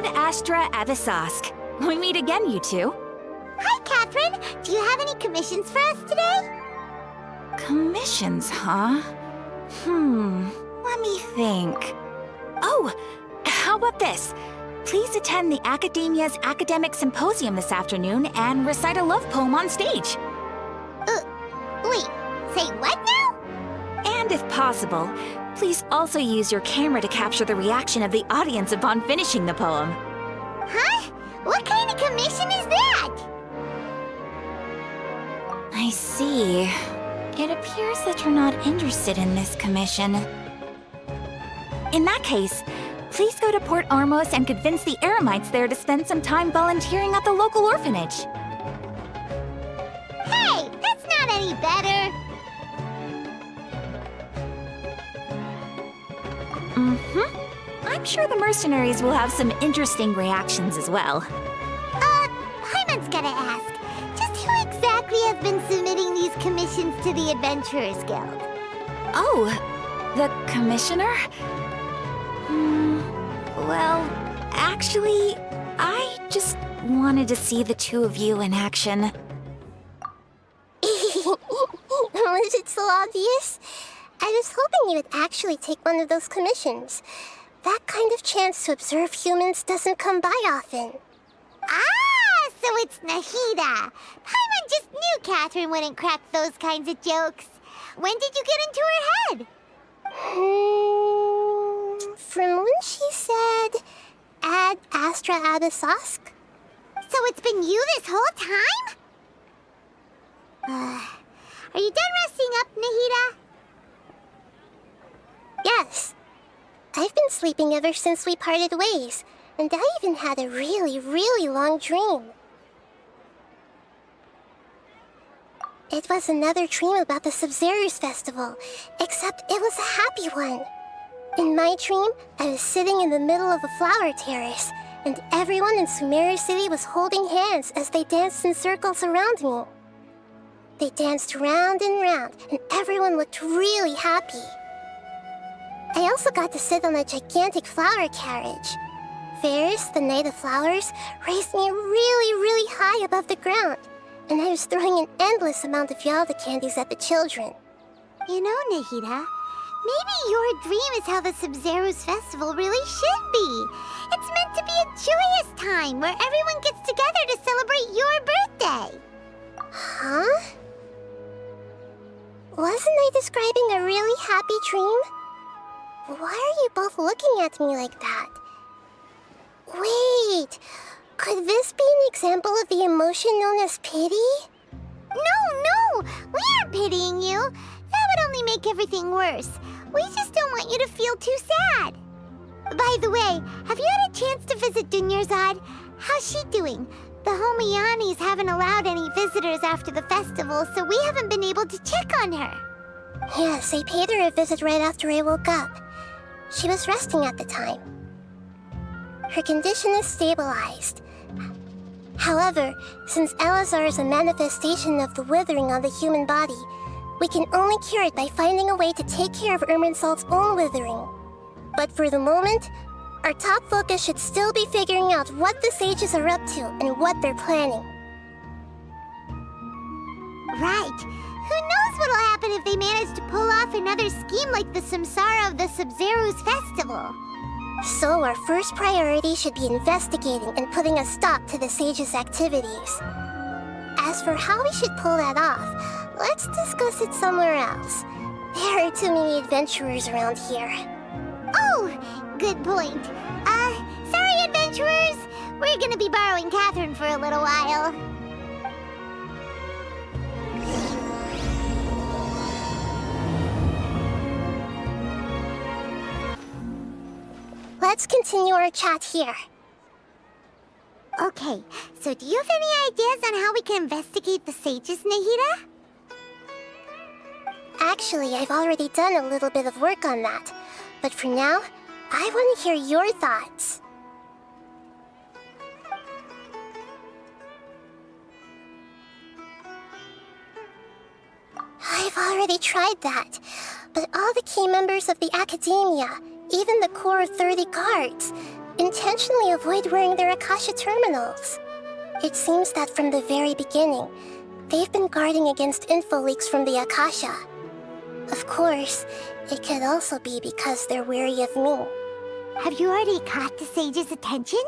Ad Astra Abyssosque. We meet again, you two. Hi, Catherine. Do you have any commissions for us today? Commissions, huh? Let me think. Oh, how about this? Please attend the Academia's Academic Symposium this afternoon and recite a love poem on stage. Wait, say what now? And if possible, please also use your camera to capture the reaction of the audience upon finishing the poem. Huh? What kind of commission is that? I see. It appears that you're not interested in this commission. In that case, please go to Port Armos and convince the Eremites there to spend some time volunteering at the local orphanage. Hey, that's not any better. I'm sure the mercenaries will have some interesting reactions as well. Paimon's gotta ask. Just who exactly has been submitting these commissions to the Adventurers Guild? Oh, the commissioner? Well, actually, I just wanted to see the two of you in action. Was it so obvious? I was hoping you would actually take one of those commissions. That kind of chance to observe humans doesn't come by often. Ah, so it's Nahida. Paimon just knew Catherine wouldn't crack those kinds of jokes. When did you get into her head? From when she said, Ad Astra Abyssosque. So it's been you this whole time? Are you done resting up, Nahida? Yes. I've been sleeping ever since we parted ways, and I even had a really, really long dream. It was another dream about the Sumeru's festival, except it was a happy one. In my dream, I was sitting in the middle of a flower terrace, and everyone in Sumeru City was holding hands as they danced in circles around me. They danced round and round, and everyone looked really happy. I also got to sit on a gigantic flower carriage. Ferris, the Knight of Flowers, raised me really, really high above the ground, and I was throwing an endless amount of Yalda candies at the children. You know, Nahida, maybe your dream is how the Sumeru's festival really should be. It's meant to be a joyous time where everyone gets together to celebrate your birthday. Huh? Wasn't I describing a really happy dream? Why are you both looking at me like that? Wait, could this be an example of the emotion known as pity? No, we aren't pitying you. That would only make everything worse. We just don't want you to feel too sad. By the way, have you had a chance to visit Dunyarzad? How's she doing? The Homiyanis haven't allowed any visitors after the festival, so we haven't been able to check on her. Yes, I paid her a visit right after I woke up. She was resting at the time. Her condition is stabilized. However, since Elazar is a manifestation of the withering on the human body, we can only cure it by finding a way to take care of Irminsul's own withering. But for the moment, our top focus should still be figuring out what the sages are up to and what they're planning. Right. Who knows what'll happen if they manage to pull off another scheme like the Samsara of the Sumeru's festival? So our first priority should be investigating and putting a stop to the sages' activities. As for how we should pull that off, let's discuss it somewhere else. There are too many adventurers around here. Oh, good point. Sorry, adventurers. We're gonna be borrowing Catherine for a little while. Let's continue our chat here. Okay, so do you have any ideas on how we can investigate the sages, Nahida? Actually, I've already done a little bit of work on that. But for now, I want to hear your thoughts. I've already tried that, but all the key members of the Academia, even the core of 30 guards, intentionally avoid wearing their Akasha terminals. It seems that from the very beginning, they've been guarding against info leaks from the Akasha. Of course, it could also be because they're wary of me. Have you already caught the sage's attention?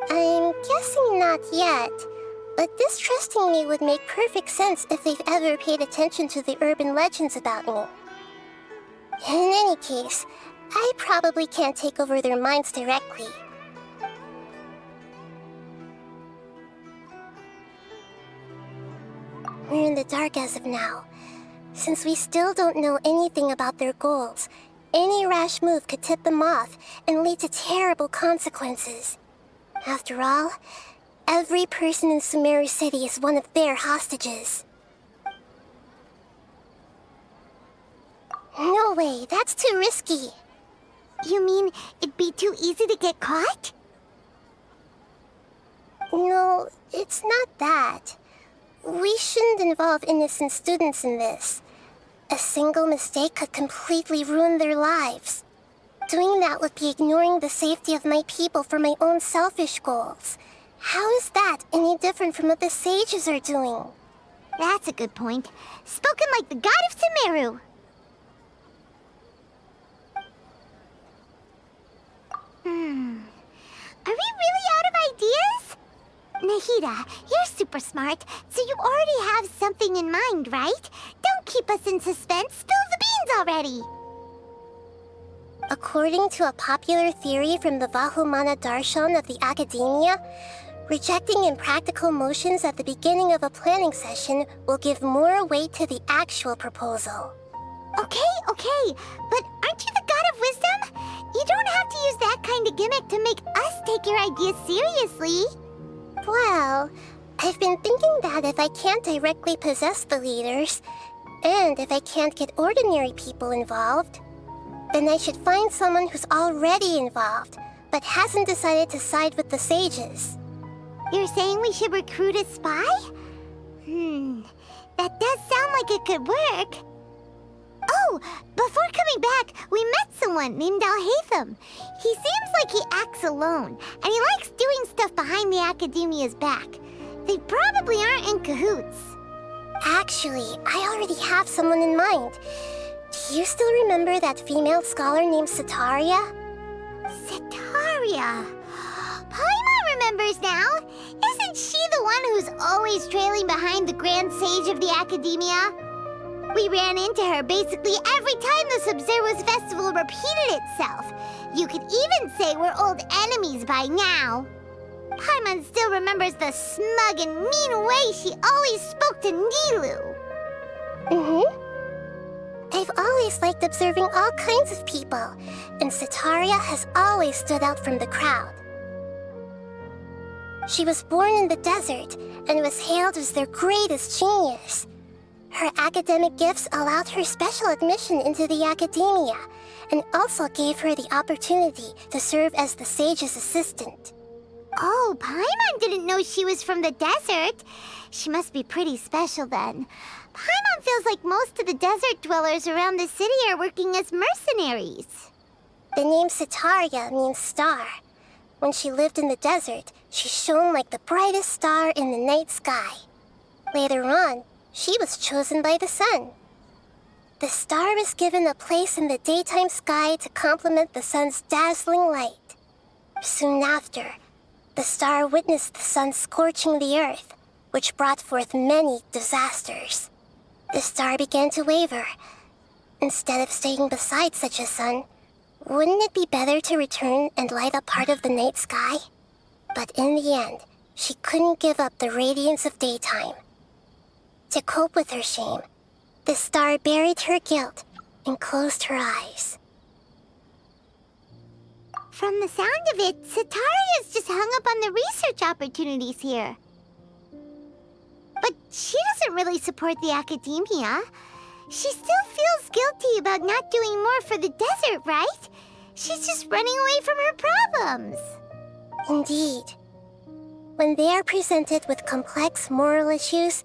I'm guessing not yet, but distrusting me would make perfect sense if they've ever paid attention to the urban legends about me. In any case, I probably can't take over their minds directly. We're in the dark as of now. Since we still don't know anything about their goals, any rash move could tip them off and lead to terrible consequences. After all, every person in Sumeru City is one of their hostages. No way, that's too risky. You mean it'd be too easy to get caught? No, it's not that. We shouldn't involve innocent students in this. A single mistake could completely ruin their lives. Doing that would be ignoring the safety of my people for my own selfish goals. How is that any different from what the sages are doing? That's a good point. Spoken like the god of Sumeru. Are we really out of ideas? Nahida, you're super smart, so you already have something in mind, right? Don't keep us in suspense. Spill the beans already. According to a popular theory from the Vahumana Darshan of the Academia, rejecting impractical motions at the beginning of a planning session will give more weight to the actual proposal. Okay, but aren't you the god of wisdom? You don't have to use that kind of gimmick to make us take your ideas seriously. Well, I've been thinking that if I can't directly possess the leaders, and if I can't get ordinary people involved, then I should find someone who's already involved, but hasn't decided to side with the sages. You're saying we should recruit a spy? That does sound like it could work. Oh, before coming back, we met someone named Alhaitham. He seems like he acts alone, and he likes doing stuff behind the Academia's back. They probably aren't in cahoots. Actually, I already have someone in mind. Do you still remember that female scholar named Setaria? Setaria. Paimon remembers now. Isn't she the one who's always trailing behind the Grand Sage of the Academia? We ran into her basically every time the Sub-Zero's festival repeated itself. You could even say we're old enemies by now. Paimon still remembers the smug and mean way she always spoke to Nilou. I've always liked observing all kinds of people, and Setaria has always stood out from the crowd. She was born in the desert and was hailed as their greatest genius. Her academic gifts allowed her special admission into the academia, and also gave her the opportunity to serve as the sage's assistant. Oh, Paimon didn't know she was from the desert. She must be pretty special then. Paimon feels like most of the desert dwellers around the city are working as mercenaries. The name Setaria means star. When she lived in the desert, she shone like the brightest star in the night sky. Later on, she was chosen by the sun. The star was given a place in the daytime sky to complement the sun's dazzling light. Soon after, the star witnessed the sun scorching the earth, which brought forth many disasters. The star began to waver. Instead of staying beside such a sun, wouldn't it be better to return and light up part of the night sky? But in the end, she couldn't give up the radiance of daytime. To cope with her shame, the star buried her guilt and closed her eyes. From the sound of it, Setaria's just hung up on the research opportunities here. But she doesn't really support the academia. She still feels guilty about not doing more for the desert, right? She's just running away from her problems. Indeed. When they are presented with complex moral issues,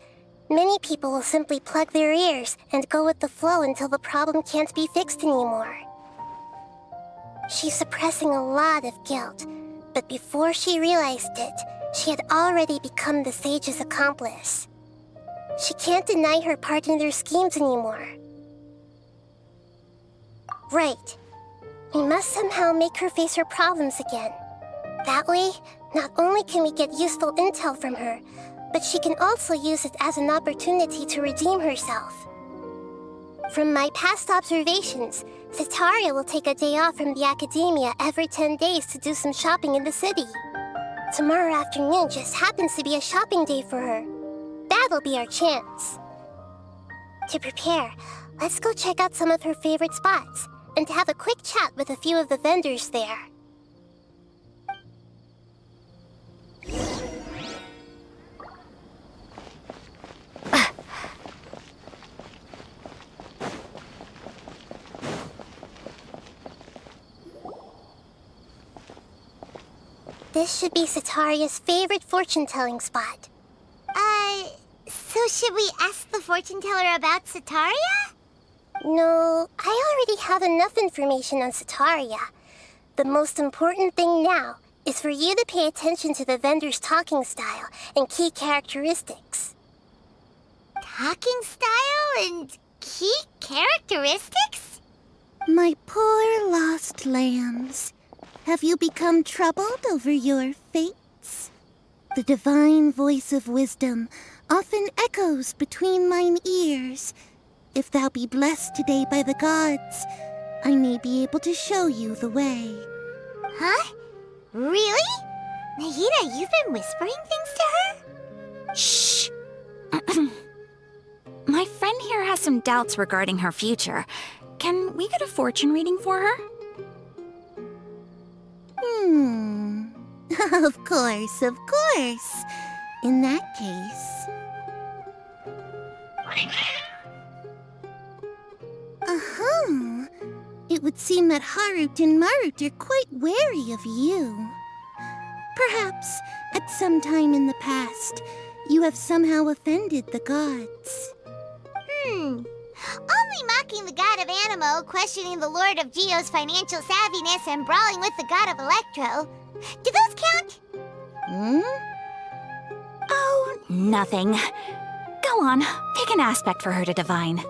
many people will simply plug their ears and go with the flow until the problem can't be fixed anymore. She's suppressing a lot of guilt, but before she realized it, she had already become the sage's accomplice. She can't deny her part in their schemes anymore. Right. We must somehow make her face her problems again. That way, not only can we get useful intel from her, but she can also use it as an opportunity to redeem herself. From my past observations, Setaria will take a day off from the academia every 10 days to do some shopping in the city. Tomorrow afternoon just happens to be a shopping day for her. That'll be our chance. To prepare, let's go check out some of her favorite spots, and to have a quick chat with a few of the vendors there. This should be Setaria's favorite fortune-telling spot. So should we ask the fortune teller about Setaria? No, I already have enough information on Setaria. The most important thing now is for you to pay attention to the vendor's talking style and key characteristics. Talking style and key characteristics? My poor lost lambs, have you become troubled over your fates? The divine voice of wisdom often echoes between mine ears. If thou be blessed today by the gods, I may be able to show you the way. Huh? Really? Nahida, you've been whispering things to her? Shh! My friend here has some doubts regarding her future. Can we get a fortune reading for her? Of course, of course. In that case... It would seem that Harut and Marut are quite wary of you. Perhaps, at some time in the past, you have somehow offended the gods. Only mocking the god of Animo, questioning the lord of Geo's financial savviness, and brawling with the god of Electro. Do those count? Oh, nothing. Go on, pick an aspect for her to divine.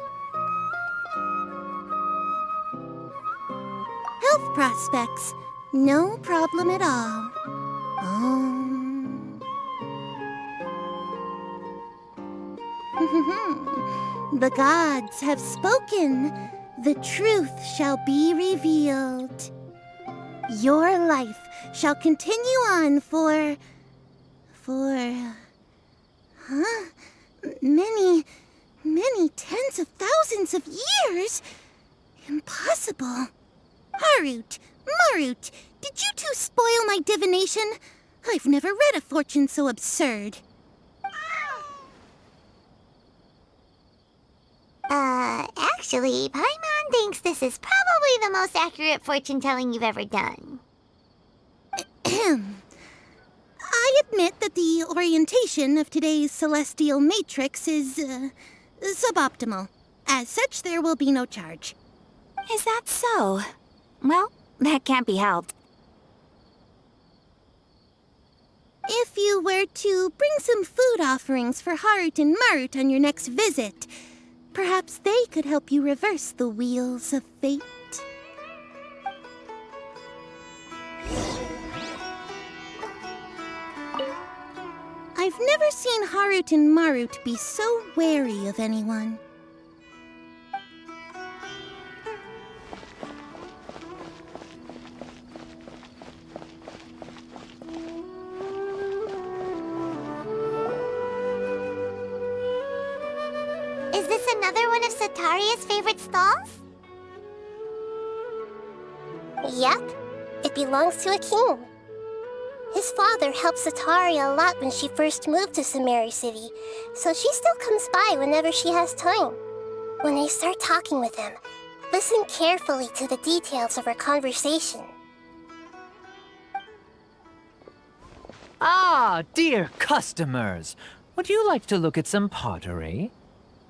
Health prospects, no problem at all. The gods have spoken. The truth shall be revealed. Your life shall continue on for many tens of thousands of years. Impossible. Harut, Marut, did you two spoil my divination? I've never read a fortune so absurd. Actually, Paimon thinks this is probably the most accurate fortune-telling you've ever done. I admit that the orientation of today's celestial matrix is, suboptimal. As such, there will be no charge. Is that so? Well, that can't be helped. If you were to bring some food offerings for Harut and Marut on your next visit, perhaps they could help you reverse the wheels of fate. I've never seen Harut and Marut be so wary of anyone. Is this another one of Setaria's favorite stalls? Yep, it belongs to a king. His father helped Setaria a lot when she first moved to Sumeru City, so she still comes by whenever she has time. When I start talking with him, listen carefully to the details of our conversation. Ah, dear customers! Would you like to look at some pottery?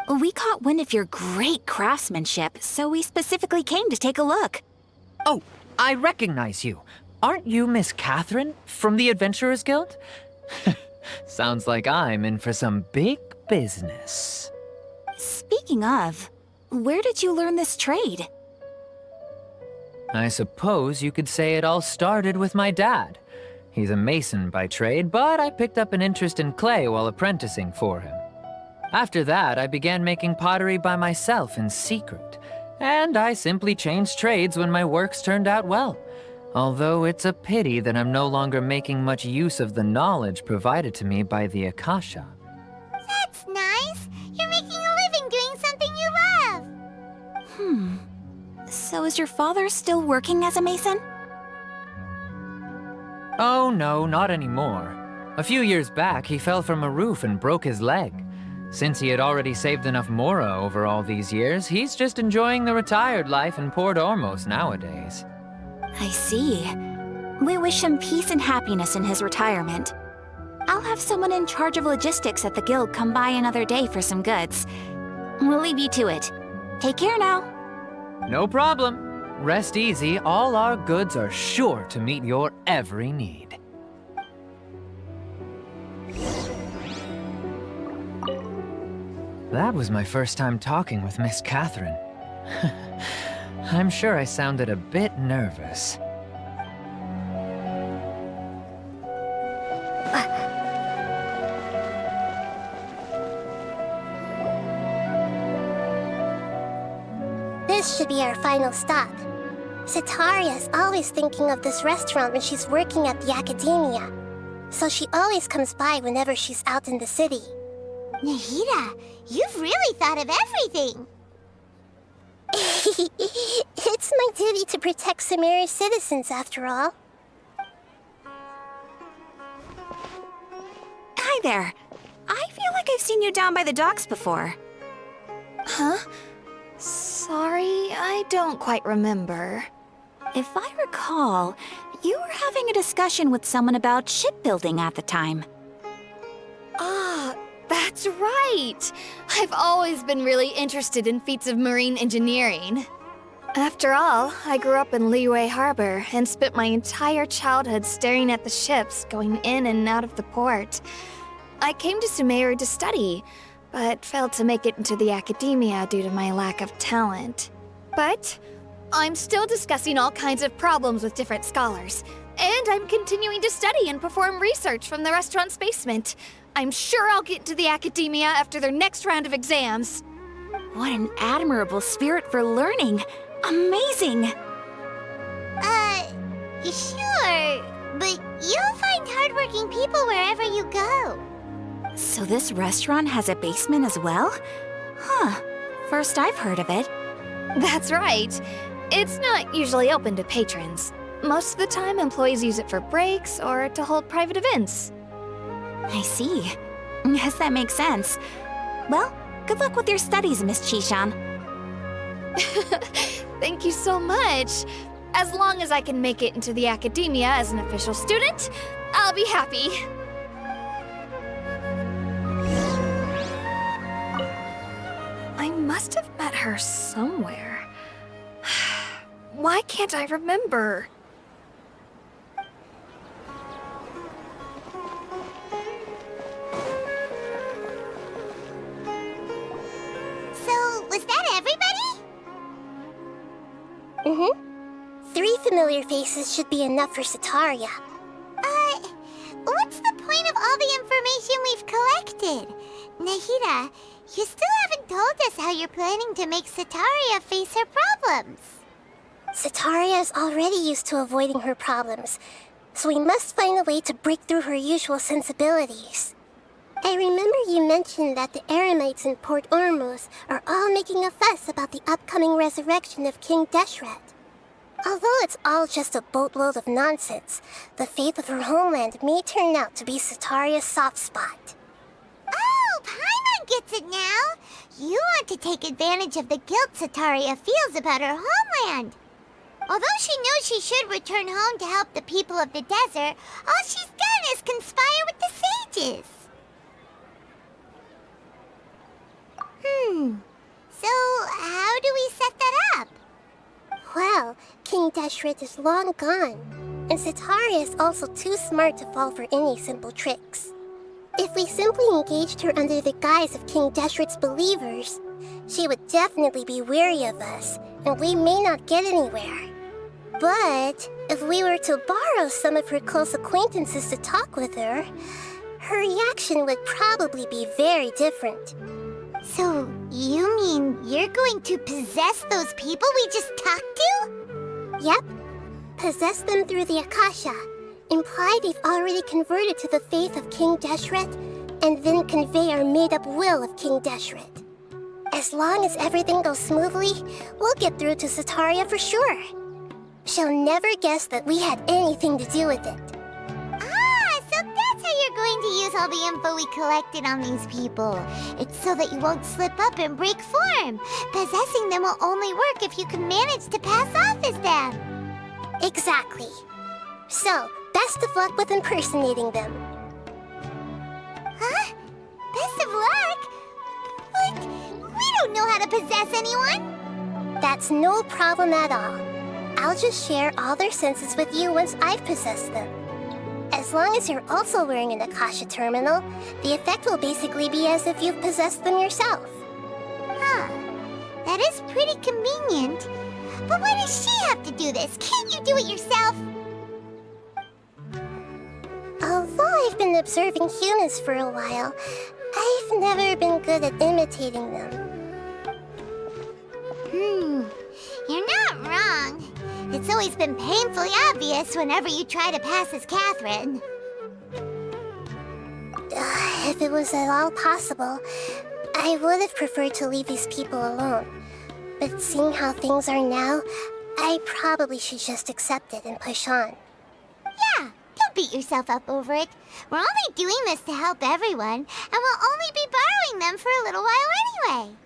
We caught wind of your great craftsmanship, so we specifically came to take a look. Oh, I recognize you. Aren't you Miss Catherine from the Adventurers Guild? Sounds like I'm in for some big business. Speaking of, where did you learn this trade? I suppose you could say it all started with my dad. He's a mason by trade, but I picked up an interest in clay while apprenticing for him. After that, I began making pottery by myself in secret, and I simply changed trades when my works turned out well. Although it's a pity that I'm no longer making much use of the knowledge provided to me by the Akasha. That's nice. You're making a living doing something you love. So is your father still working as a mason? Oh no, not anymore. A few years back, he fell from a roof and broke his leg. Since he had already saved enough mora over all these years, he's just enjoying the retired life in Port Ormos nowadays. I see. We wish him peace and happiness in his retirement. I'll have someone in charge of logistics at the guild come by another day for some goods. We'll leave you to it. Take care now. No problem. Rest easy, all our goods are sure to meet your every need. That was my first time talking with Miss Catherine. I'm sure I sounded a bit nervous. This should be our final stop. Sitaria is always thinking of this restaurant when she's working at the academia. So she always comes by whenever she's out in the city. Nahida, you've really thought of everything. It's my duty to protect Sumeru's citizens, after all. Hi there. I feel like I've seen you down by the docks before. Huh? Sorry, I don't quite remember. If I recall, you were having a discussion with someone about shipbuilding at the time. Ah, that's right! I've always been really interested in feats of marine engineering. After all, I grew up in Liyue Harbor and spent my entire childhood staring at the ships going in and out of the port. I came to Sumeru to study, but failed to make it into the academia due to my lack of talent. But I'm still discussing all kinds of problems with different scholars, and I'm continuing to study and perform research from the restaurant's basement. I'm sure I'll get into the academia after their next round of exams. What an admirable spirit for learning. Amazing! Sure, but you'll find hardworking people wherever you go. So this restaurant has a basement as well? Huh. First I've heard of it. That's right. It's not usually open to patrons. Most of the time, employees use it for breaks or to hold private events. I see. Guess that makes sense. Well, good luck with your studies, Miss Chishan. Thank you so much. As long as I can make it into the academia as an official student, I'll be happy. I must have met her somewhere. Why can't I remember? So, was that everybody? Mm-hmm. 3 familiar faces should be enough for Sitaria. What's the point of all the information we've collected? Nahida, you still haven't told us how you're planning to make Sitaria face her problems. Sitaria is already used to avoiding her problems, so we must find a way to break through her usual sensibilities. I remember you mentioned that the Eremites in Port Ormos are all making a fuss about the upcoming resurrection of King Deshret. Although it's all just a boatload of nonsense, the fate of her homeland may turn out to be Sitaria's soft spot. Oh, Paimon gets it now! You want to take advantage of the guilt Sitaria feels about her homeland. Although she knows she should return home to help the people of the desert, all she's done is conspire with the sages. So how do we set that up? Well, King Deshret is long gone, and Setaria is also too smart to fall for any simple tricks. If we simply engaged her under the guise of King Deshret's believers, she would definitely be wary of us, and we may not get anywhere. But if we were to borrow some of her close acquaintances to talk with her, her reaction would probably be very different. So, you mean you're going to possess those people we just talked to? Yep. Possess them through the Akasha. Imply they've already converted to the faith of King Deshret, and then convey our made-up will of King Deshret. As long as everything goes smoothly, we'll get through to Setaria for sure. She'll never guess that we had anything to do with it. Ah, so that's how you're going to use all the info we collected on these people. It's so that you won't slip up and break form. Possessing them will only work if you can manage to pass off as them. Exactly. So, best of luck with impersonating them. Huh? Best of luck? But we don't know how to possess anyone. That's no problem at all. I'll just share all their senses with you once I've possessed them. As long as you're also wearing an Akasha terminal, the effect will basically be as if you've possessed them yourself. Huh. That is pretty convenient. But why does she have to do this? Can't you do it yourself? Although I've been observing humans for a while, I've never been good at imitating them. You're not wrong. It's always been painfully obvious whenever you try to pass as Catherine. If it was at all possible, I would have preferred to leave these people alone. But seeing how things are now, I probably should just accept it and push on. Yeah, don't beat yourself up over it. We're only doing this to help everyone, and we'll only be borrowing them for a little while anyway.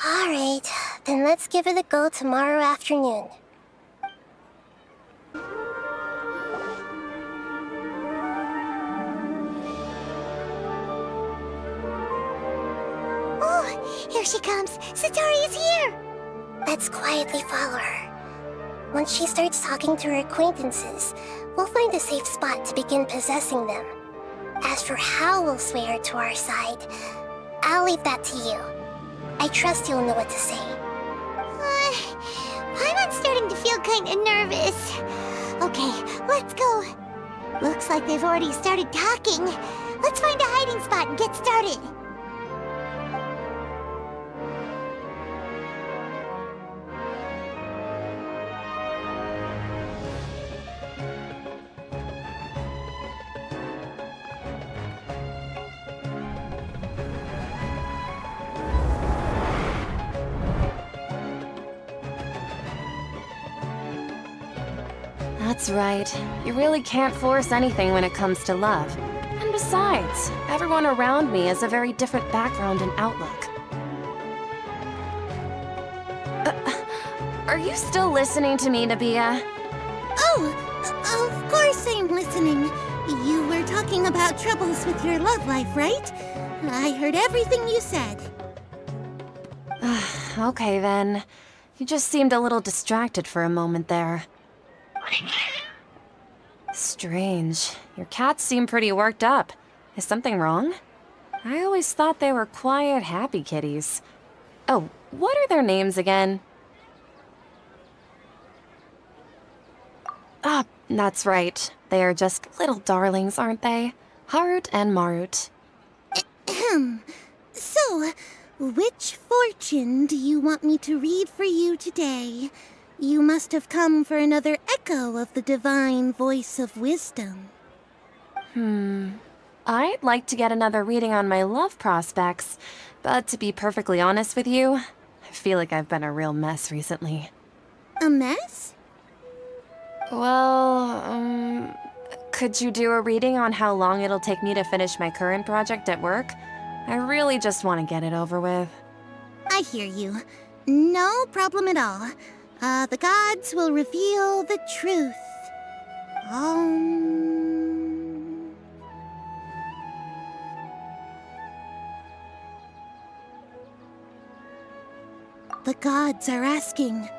Alright, then let's give it a go tomorrow afternoon. Oh, here she comes. Satari's here. Let's quietly follow her. Once she starts talking to her acquaintances, we'll find a safe spot to begin possessing them. As for how we'll sway her to our side, I'll leave that to you. I trust you'll know what to say. I'm starting to feel kind of nervous. Okay, let's go. Looks like they've already started talking. Let's find a hiding spot and get started. That's right. You really can't force anything when it comes to love. And besides, everyone around me has a very different background and outlook. Are you still listening to me, Nabia? Oh, of course I'm listening. You were talking about troubles with your love life, right? I heard everything you said. Okay then. You just seemed a little distracted for a moment there. Strange. Your cats seem pretty worked up. Is something wrong? I always thought they were quiet, happy kitties. Oh, what are their names again? Ah, that's right. They are just little darlings, aren't they? Harut and Marut. So, which fortune do you want me to read for you today? You must have come for another echo of the divine voice of wisdom. I'd like to get another reading on my love prospects, but to be perfectly honest with you, I feel like I've been a real mess recently. A mess? Well, could you do a reading on how long it'll take me to finish my current project at work? I really just want to get it over with. I hear you. No problem at all. The gods will reveal the truth. The gods are asking,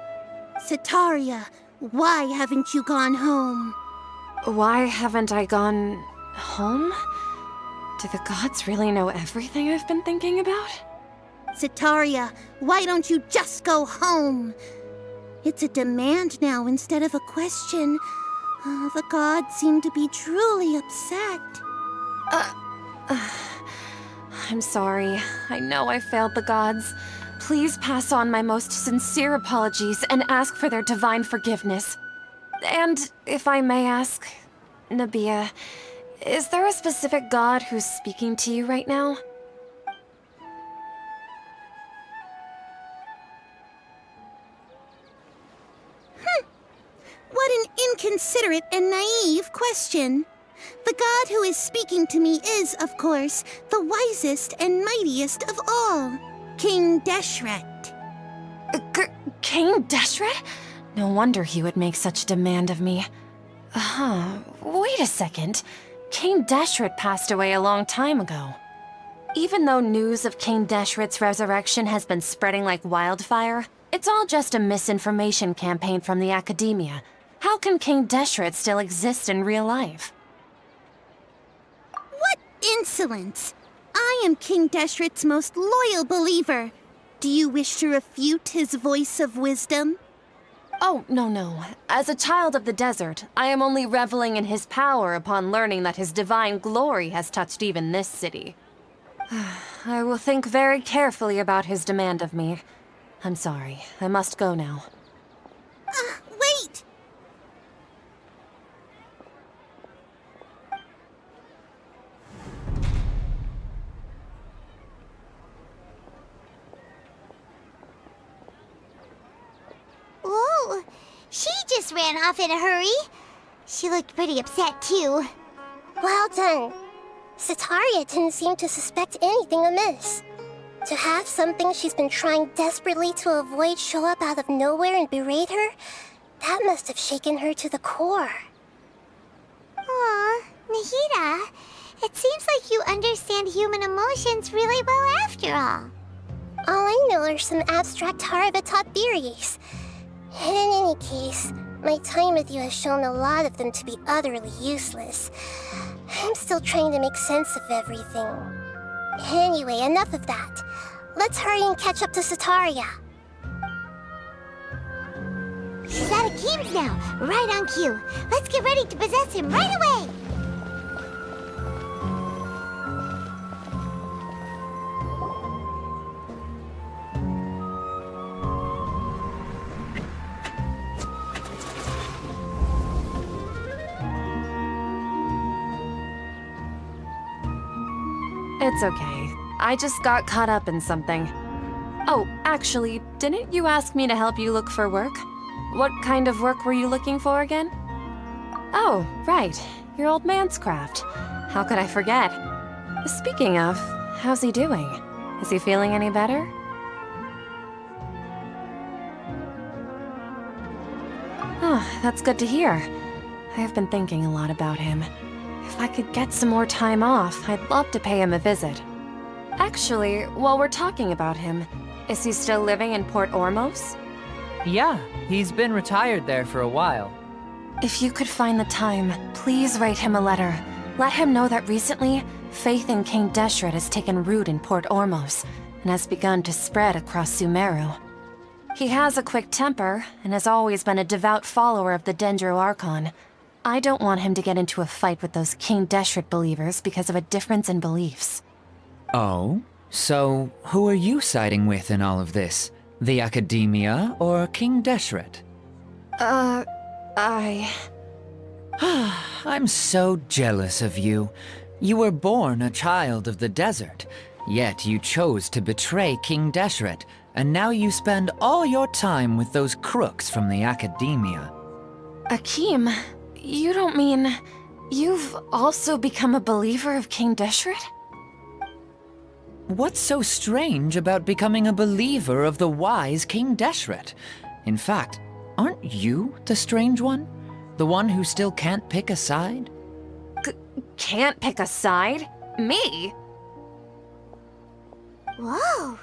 Setaria, Why haven't you gone home? Why haven't I gone home? Do the gods really know everything I've been thinking about? Sitaria, why don't you just go home? It's a demand now instead of a question. Oh, the gods seem to be truly upset. I'm sorry. I know I failed the gods. Please pass on my most sincere apologies and ask for their divine forgiveness. And if I may ask, Nabia, is there a specific god who's speaking to you right now? What an inconsiderate and naive question. The god who is speaking to me is, of course, the wisest and mightiest of all, King Deshret. King Deshret? No wonder he would make such a demand of me. Wait a second. King Deshret passed away a long time ago. Even though news of King Deshret's resurrection has been spreading like wildfire, it's all just a misinformation campaign from the academia. How can King Deshret still exist in real life? What insolence! I am King Deshret's most loyal believer. Do you wish to refute his voice of wisdom? Oh, no. As a child of the desert, I am only reveling in his power upon learning that his divine glory has touched even this city. I will think very carefully about his demand of me. I'm sorry. I must go now. Wait! Whoa! She just ran off in a hurry. She looked pretty upset, too. Well done. Sitaria didn't seem to suspect anything amiss. To have something she's been trying desperately to avoid show up out of nowhere and berate her, that must have shaken her to the core. Aw, Nahida, it seems like you understand human emotions really well after all. All I know are some abstract Haravatot theories. And in any case, my time with you has shown a lot of them to be utterly useless. I'm still trying to make sense of everything. Anyway, enough of that. Let's hurry and catch up to Sitaria. She's at Akeem's now, right on cue. Let's get ready to possess him right away! It's okay. I just got caught up in something. Oh, actually, didn't you ask me to help you look for work? What kind of work were you looking for again? Oh, right. Your old man's craft. How could I forget? Speaking of, how's he doing? Is he feeling any better? Oh, that's good to hear. I have been thinking a lot about him. If I could get some more time off, I'd love to pay him a visit. Actually, while we're talking about him, is he still living in Port Ormos? Yeah, he's been retired there for a while. If you could find the time, please write him a letter. Let him know that recently, faith in King Deshret has taken root in Port Ormos and has begun to spread across Sumeru. He has a quick temper and has always been a devout follower of the Dendro Archon. I don't want him to get into a fight with those King Deshret believers because of a difference in beliefs. Oh? So, who are you siding with in all of this? The Academia or King Deshret? I'm so jealous of you. You were born a child of the desert, yet you chose to betray King Deshret, and now you spend all your time with those crooks from the Academia. Akeem, you don't mean you've also become a believer of King Deshret? What's so strange about becoming a believer of the wise King Deshret? In fact, aren't you the strange one? The one who still can't pick a side? Can't pick a side? Me? Whoa!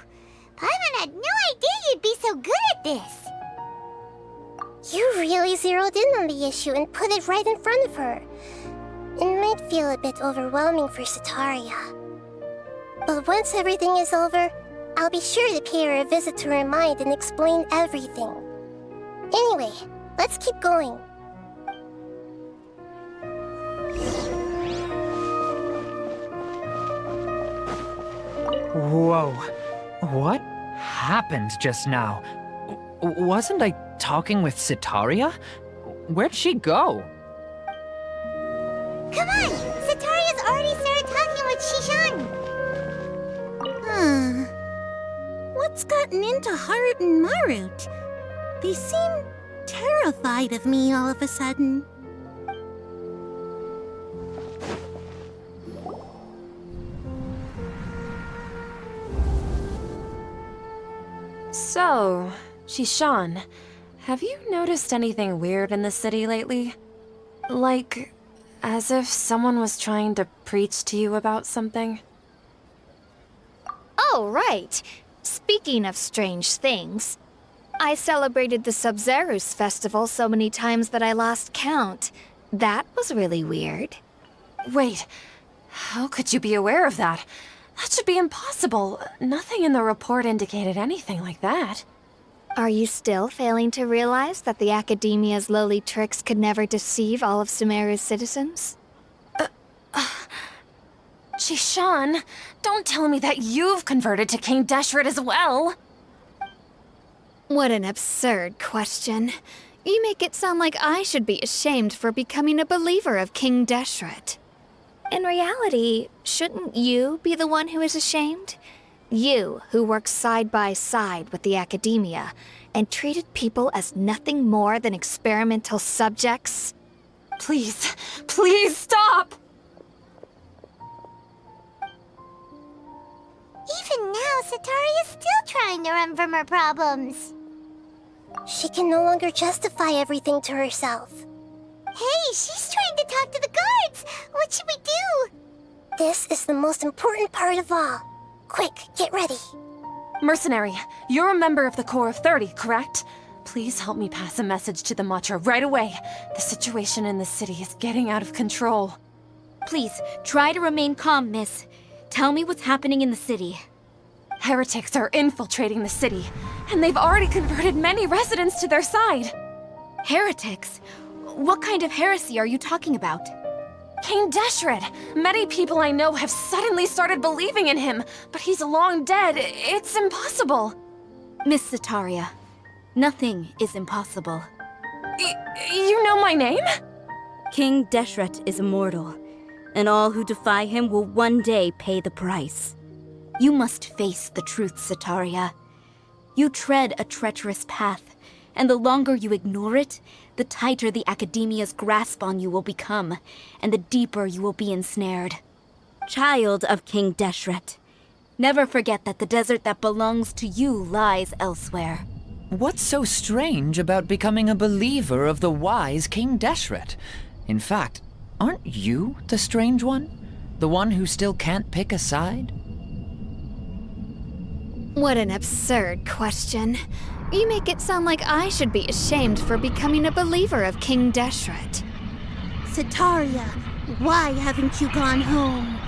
Paimon had no idea you'd be so good at this! You really zeroed in on the issue and put it right in front of her. It might feel a bit overwhelming for Setaria. But once everything is over, I'll be sure to pay her a visit to her mind and explain everything. Anyway, let's keep going. Whoa. What happened just now? Wasn't I talking with Setaria? Where'd she go? Come on! Setaria's already started talking with Shishan! What's gotten into Haru and Marut? They seem terrified of me all of a sudden. So, Shishan, have you noticed anything weird in the city lately? Like, as if someone was trying to preach to you about something? Oh, right. Speaking of strange things, I celebrated the Sub-Zerus festival so many times that I lost count. That was really weird. Wait, how could you be aware of that? That should be impossible. Nothing in the report indicated anything like that. Are you still failing to realize that the Academia's lowly tricks could never deceive all of Sumeru's citizens? Shishan, don't tell me that you've converted to King Deshret as well. What an absurd question. You make it sound like I should be ashamed for becoming a believer of King Deshret. In reality, shouldn't you be the one who is ashamed? You, who works side by side with the Academia and treated people as nothing more than experimental subjects? Please, please stop! Even now, Setaria's still trying to run from her problems. She can no longer justify everything to herself. Hey, she's trying to talk to the guards! What should we do? This is the most important part of all. Quick, get ready. Mercenary, you're a member of the Corps of 30, correct? Please help me pass a message to the Matcha right away. The situation in the city is getting out of control. Please, try to remain calm, miss. Tell me what's happening in the city. Heretics are infiltrating the city, and they've already converted many residents to their side. Heretics? What kind of heresy are you talking about? King Deshret! Many people I know have suddenly started believing in him, but he's long dead. It's impossible. Miss Setaria, nothing is impossible. You know my name? King Deshret is immortal, and all who defy him will one day pay the price. You must face the truth, Setaria. You tread a treacherous path, and the longer you ignore it, the tighter the Academia's grasp on you will become, and the deeper you will be ensnared. Child of King Deshret, never forget that the desert that belongs to you lies elsewhere. What's so strange about becoming a believer of the wise King Deshret? In fact, aren't you the strange one? The one who still can't pick a side? What an absurd question. You make it sound like I should be ashamed for becoming a believer of King Deshret. Setaria, why haven't you gone home?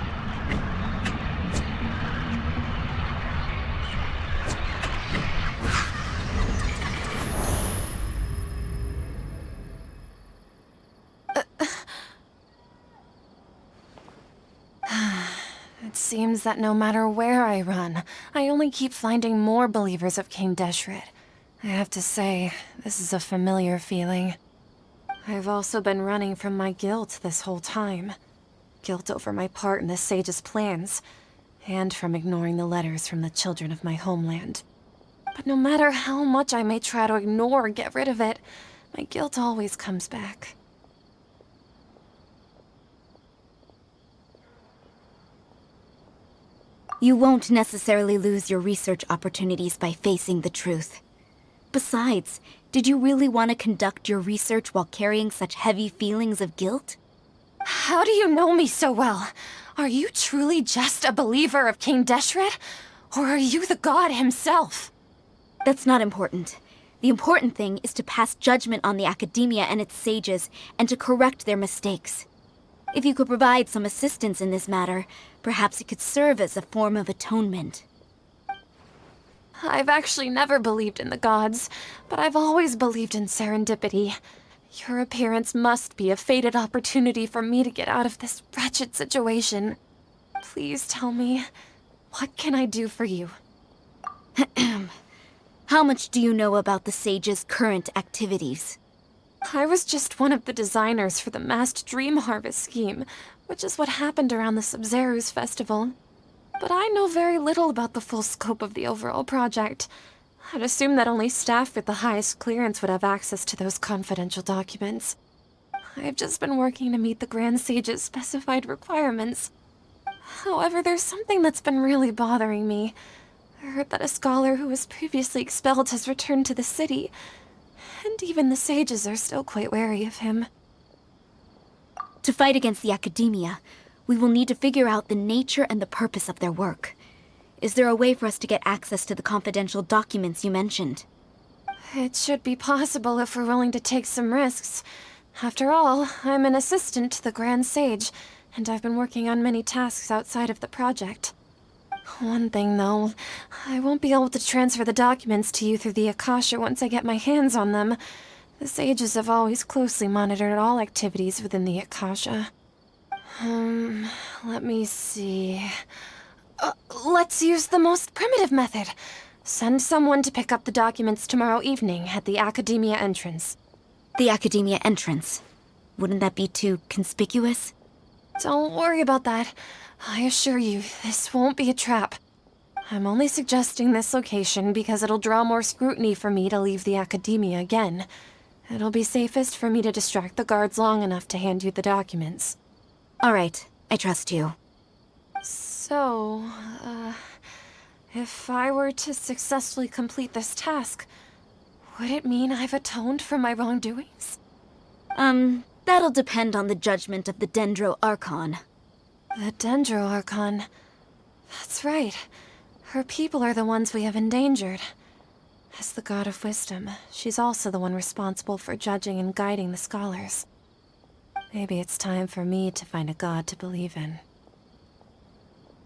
It seems that no matter where I run, I only keep finding more believers of King Deshret. I have to say, this is a familiar feeling. I've also been running from my guilt this whole time. Guilt over my part in the sage's plans, and from ignoring the letters from the children of my homeland. But no matter how much I may try to ignore or get rid of it, my guilt always comes back. You won't necessarily lose your research opportunities by facing the truth. Besides, did you really want to conduct your research while carrying such heavy feelings of guilt? How do you know me so well? Are you truly just a believer of King Deshret? Or are you the god himself? That's not important. The important thing is to pass judgment on the academia and its sages, and to correct their mistakes. If you could provide some assistance in this matter, perhaps it could serve as a form of atonement. I've actually never believed in the gods, but I've always believed in serendipity. Your appearance must be a fated opportunity for me to get out of this wretched situation. Please tell me, what can I do for you? How much do you know about the sage's current activities? I was just one of the designers for the masked dream harvest scheme, which is what happened around the Sumeru's festival. But I know very little about the full scope of the overall project. I'd assume that only staff with the highest clearance would have access to those confidential documents. I've just been working to meet the Grand Sage's specified requirements. However, there's something that's been really bothering me. I heard that a scholar who was previously expelled has returned to the city, and even the sages are still quite wary of him. To fight against the academia, we will need to figure out the nature and the purpose of their work. Is there a way for us to get access to the confidential documents you mentioned? It should be possible if we're willing to take some risks. After all, I'm an assistant to the Grand Sage, and I've been working on many tasks outside of the project. One thing, though, I won't be able to transfer the documents to you through the Akasha once I get my hands on them. The sages have always closely monitored all activities within the Akasha. Let me see. Let's use the most primitive method. Send someone to pick up the documents tomorrow evening at the Academia entrance. The academia entrance. Wouldn't that be too conspicuous? Don't worry about that. I assure you, this won't be a trap. I'm only suggesting this location because it'll draw more scrutiny for me to leave the Academia again. It'll be safest for me to distract the guards long enough to hand you the documents. All right, I trust you. So, if I were to successfully complete this task, would it mean I've atoned for my wrongdoings? That'll depend on the judgment of the Dendro Archon. The Dendro Archon. That's right. Her people are the ones we have endangered. As the god of wisdom, she's also the one responsible for judging and guiding the scholars. Maybe it's time for me to find a god to believe in.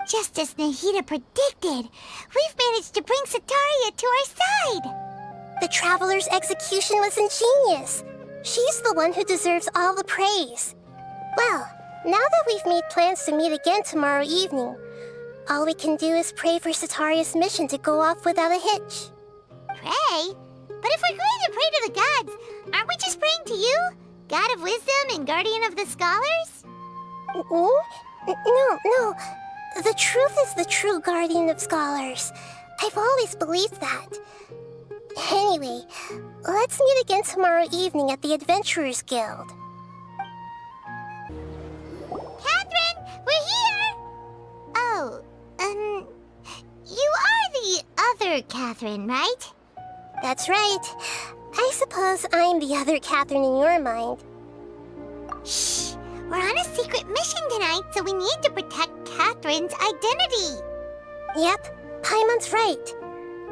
Just as Nahida predicted, we've managed to bring Sataria to our side! The Traveler's execution was ingenious. She's the one who deserves all the praise. Well, now that we've made plans to meet again tomorrow evening, all we can do is pray for Sataria's mission to go off without a hitch. Pray? But if we're going to pray to the gods, aren't we just praying to you? God of wisdom and guardian of the scholars? No. The truth is the true guardian of scholars. I've always believed that. Anyway, let's meet again tomorrow evening at the Adventurers Guild. Catherine, we're here! Oh, you are the other Catherine, right? That's right. I suppose I'm the other Catherine in your mind. Shh! We're on a secret mission tonight, so we need to protect Catherine's identity. Yep, Paimon's right.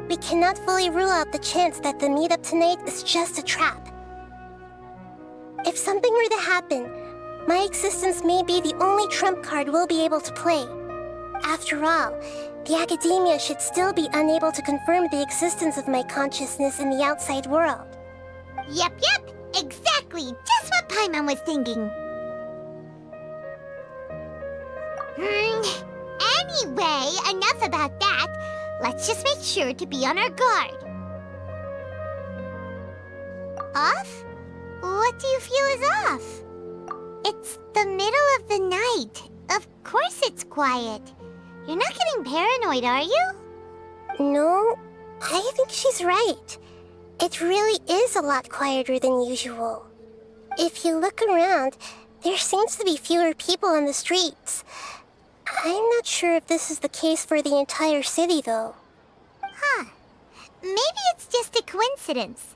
We cannot fully rule out the chance that the meetup tonight is just a trap. If something were to happen, my existence may be the only trump card we'll be able to play. After all, the academia should still be unable to confirm the existence of my consciousness in the outside world. Yep, exactly, just what Paimon was thinking. Anyway, enough about that. Let's just make sure to be on our guard. Off? What do you feel is off? It's the middle of the night. Of course it's quiet. You're not getting paranoid, are you? No, I think she's right. It really is a lot quieter than usual. If you look around, there seems to be fewer people on the streets. I'm not sure if this is the case for the entire city, though. Huh. Maybe it's just a coincidence.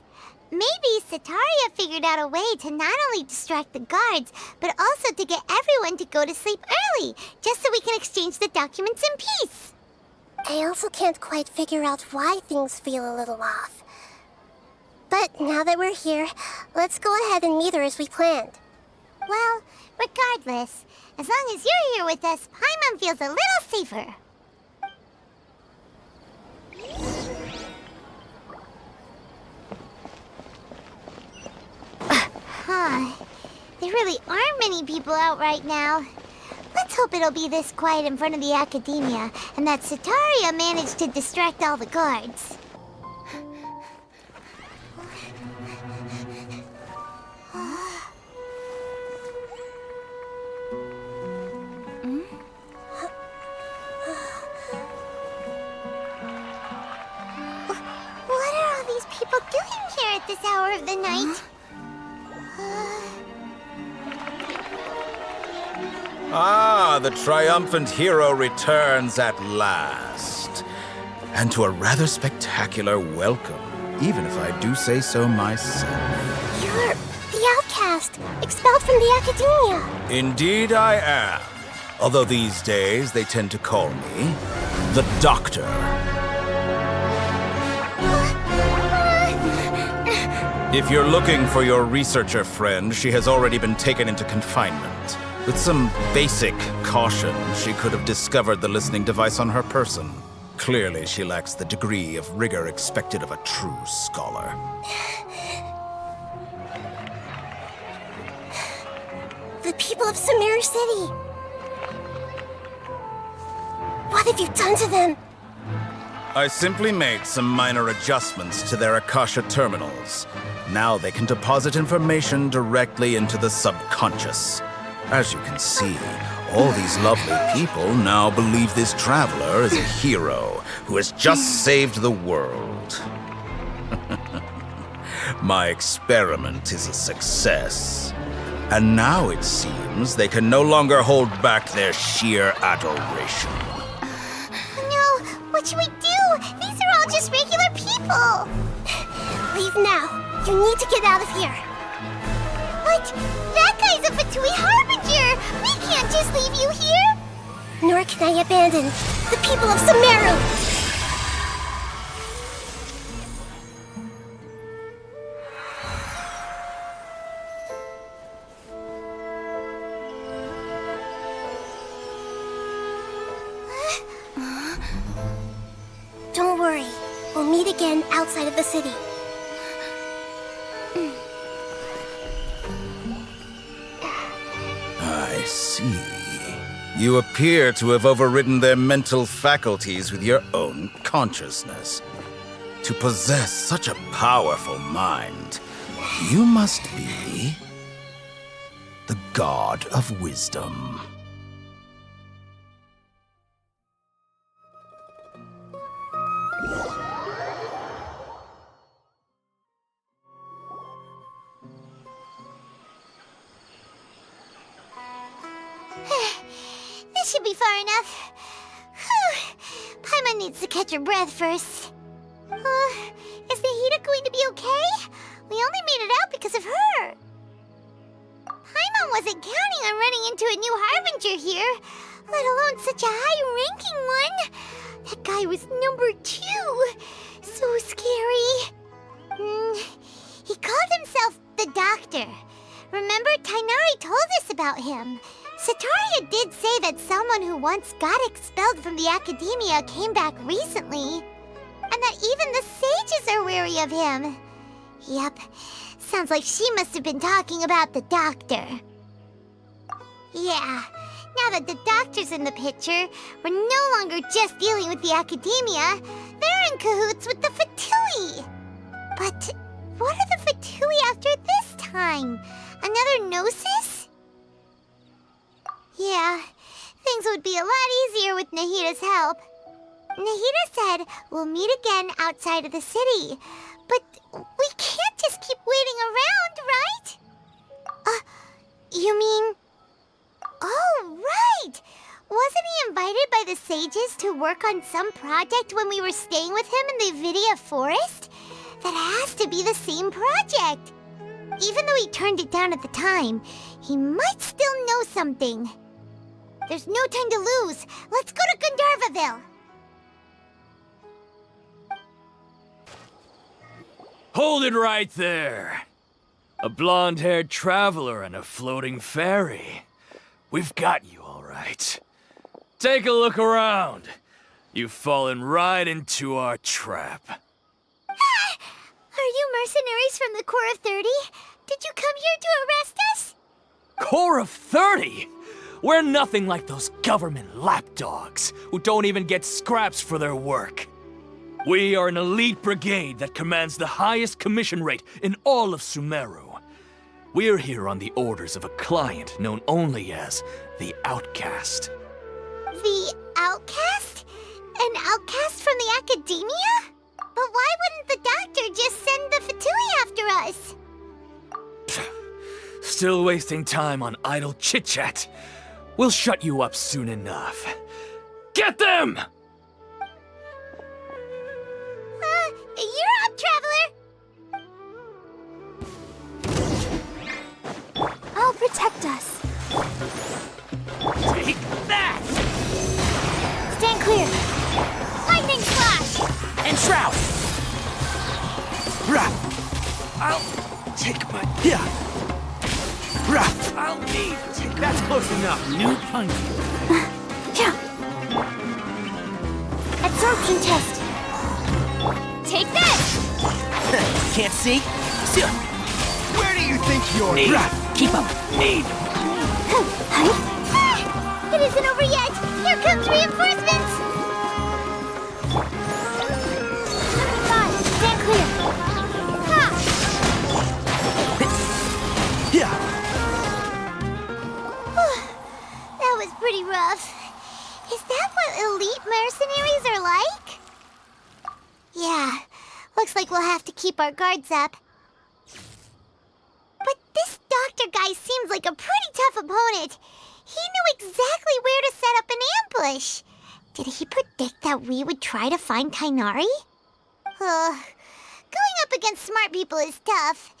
Maybe Sataria figured out a way to not only distract the guards, but also to get everyone to go to sleep early, just so we can exchange the documents in peace. I also can't quite figure out why things feel a little off. But now that we're here, let's go ahead and meet her as we planned. Well, regardless, as long as you're here with us, Paimon feels a little safer. There really aren't many people out right now. Let's hope it'll be this quiet in front of the Academia, and that Sataria managed to distract all the guards. What are all these people doing here at this hour of the night? Ah, the triumphant hero returns at last. And to a rather spectacular welcome, even if I do say so myself. You're the outcast, expelled from the Academia. Indeed I am. Although these days they tend to call me the Doctor. If you're looking for your researcher friend, she has already been taken into confinement. With some basic caution, she could have discovered the listening device on her person. Clearly, she lacks the degree of rigor expected of a true scholar. The people of Sumeru City. What have you done to them? I simply made some minor adjustments to their Akasha terminals. Now they can deposit information directly into the subconscious. As you can see, all these lovely people now believe this traveler is a hero who has just saved the world. My experiment is a success. And now it seems they can no longer hold back their sheer adoration. No, what should we do? These are all just regular people. Leave now. You need to get out of here. What? That guy's a Fatui Harbinger! We can't just leave you here! Nor can I abandon the people of Sumeru! Don't worry. We'll meet again outside of the city. I see. You appear to have overridden their mental faculties with your own consciousness. To possess such a powerful mind, you must be the god of wisdom. This should be far enough. Whew. Paimon needs to catch her breath first. Is Nahida going to be okay? We only made it out because of her. Paimon wasn't counting on running into a new Harbinger here, let alone such a high-ranking one. That guy was number 2. So scary. He called himself the Doctor. Remember, Tainari told us about him. Sataria did say that someone who once got expelled from the Academia came back recently. And that even the sages are wary of him. Yep, sounds like she must have been talking about the Doctor. Yeah, now that the Doctor's in the picture, we're no longer just dealing with the Academia. They're in cahoots with the Fatui. But what are the Fatui after this time? Another Gnosis? Yeah, things would be a lot easier with Nahida's help. Nahida said we'll meet again outside of the city. But we can't just keep waiting around, right? You mean... Oh, right! Wasn't he invited by the sages to work on some project when we were staying with him in the Vidia Forest? That has to be the same project. Even though he turned it down at the time, he might still know something. There's no time to lose. Let's go to Gandharvaville. Hold it right there. A blonde-haired traveler and a floating fairy. We've got you all right. Take a look around. You've fallen right into our trap. Are you mercenaries from the Corps of 30? Did you come here to arrest us? Corps of 30? We're nothing like those government lapdogs who don't even get scraps for their work. We are an elite brigade that commands the highest commission rate in all of Sumeru. We're here on the orders of a client known only as the Outcast. The Outcast? An outcast from the academia? But why wouldn't the doctor just send the Fatui after us? Still wasting time on idle chit-chat. We'll shut you up soon enough. Get them! You're up, Traveler! I'll protect us. Take that! Stand clear! Lightning Slash! And Shroud! Rah! I'll take my... Yeah! Rah! I'll need... Take... That's close enough. New punch. Yeah. Absorption test. Take this! Can't see? Where do you think you're... Need. Keep up. Need. It isn't over yet! Here comes reinforcements! Fine. Stand clear. Ha! Yeah! That was pretty rough. Is that what elite mercenaries are like? Yeah, looks like we'll have to keep our guards up. But this doctor guy seems like a pretty tough opponent. He knew exactly where to set up an ambush. Did he predict that we would try to find Tainari? Going up against smart people is tough.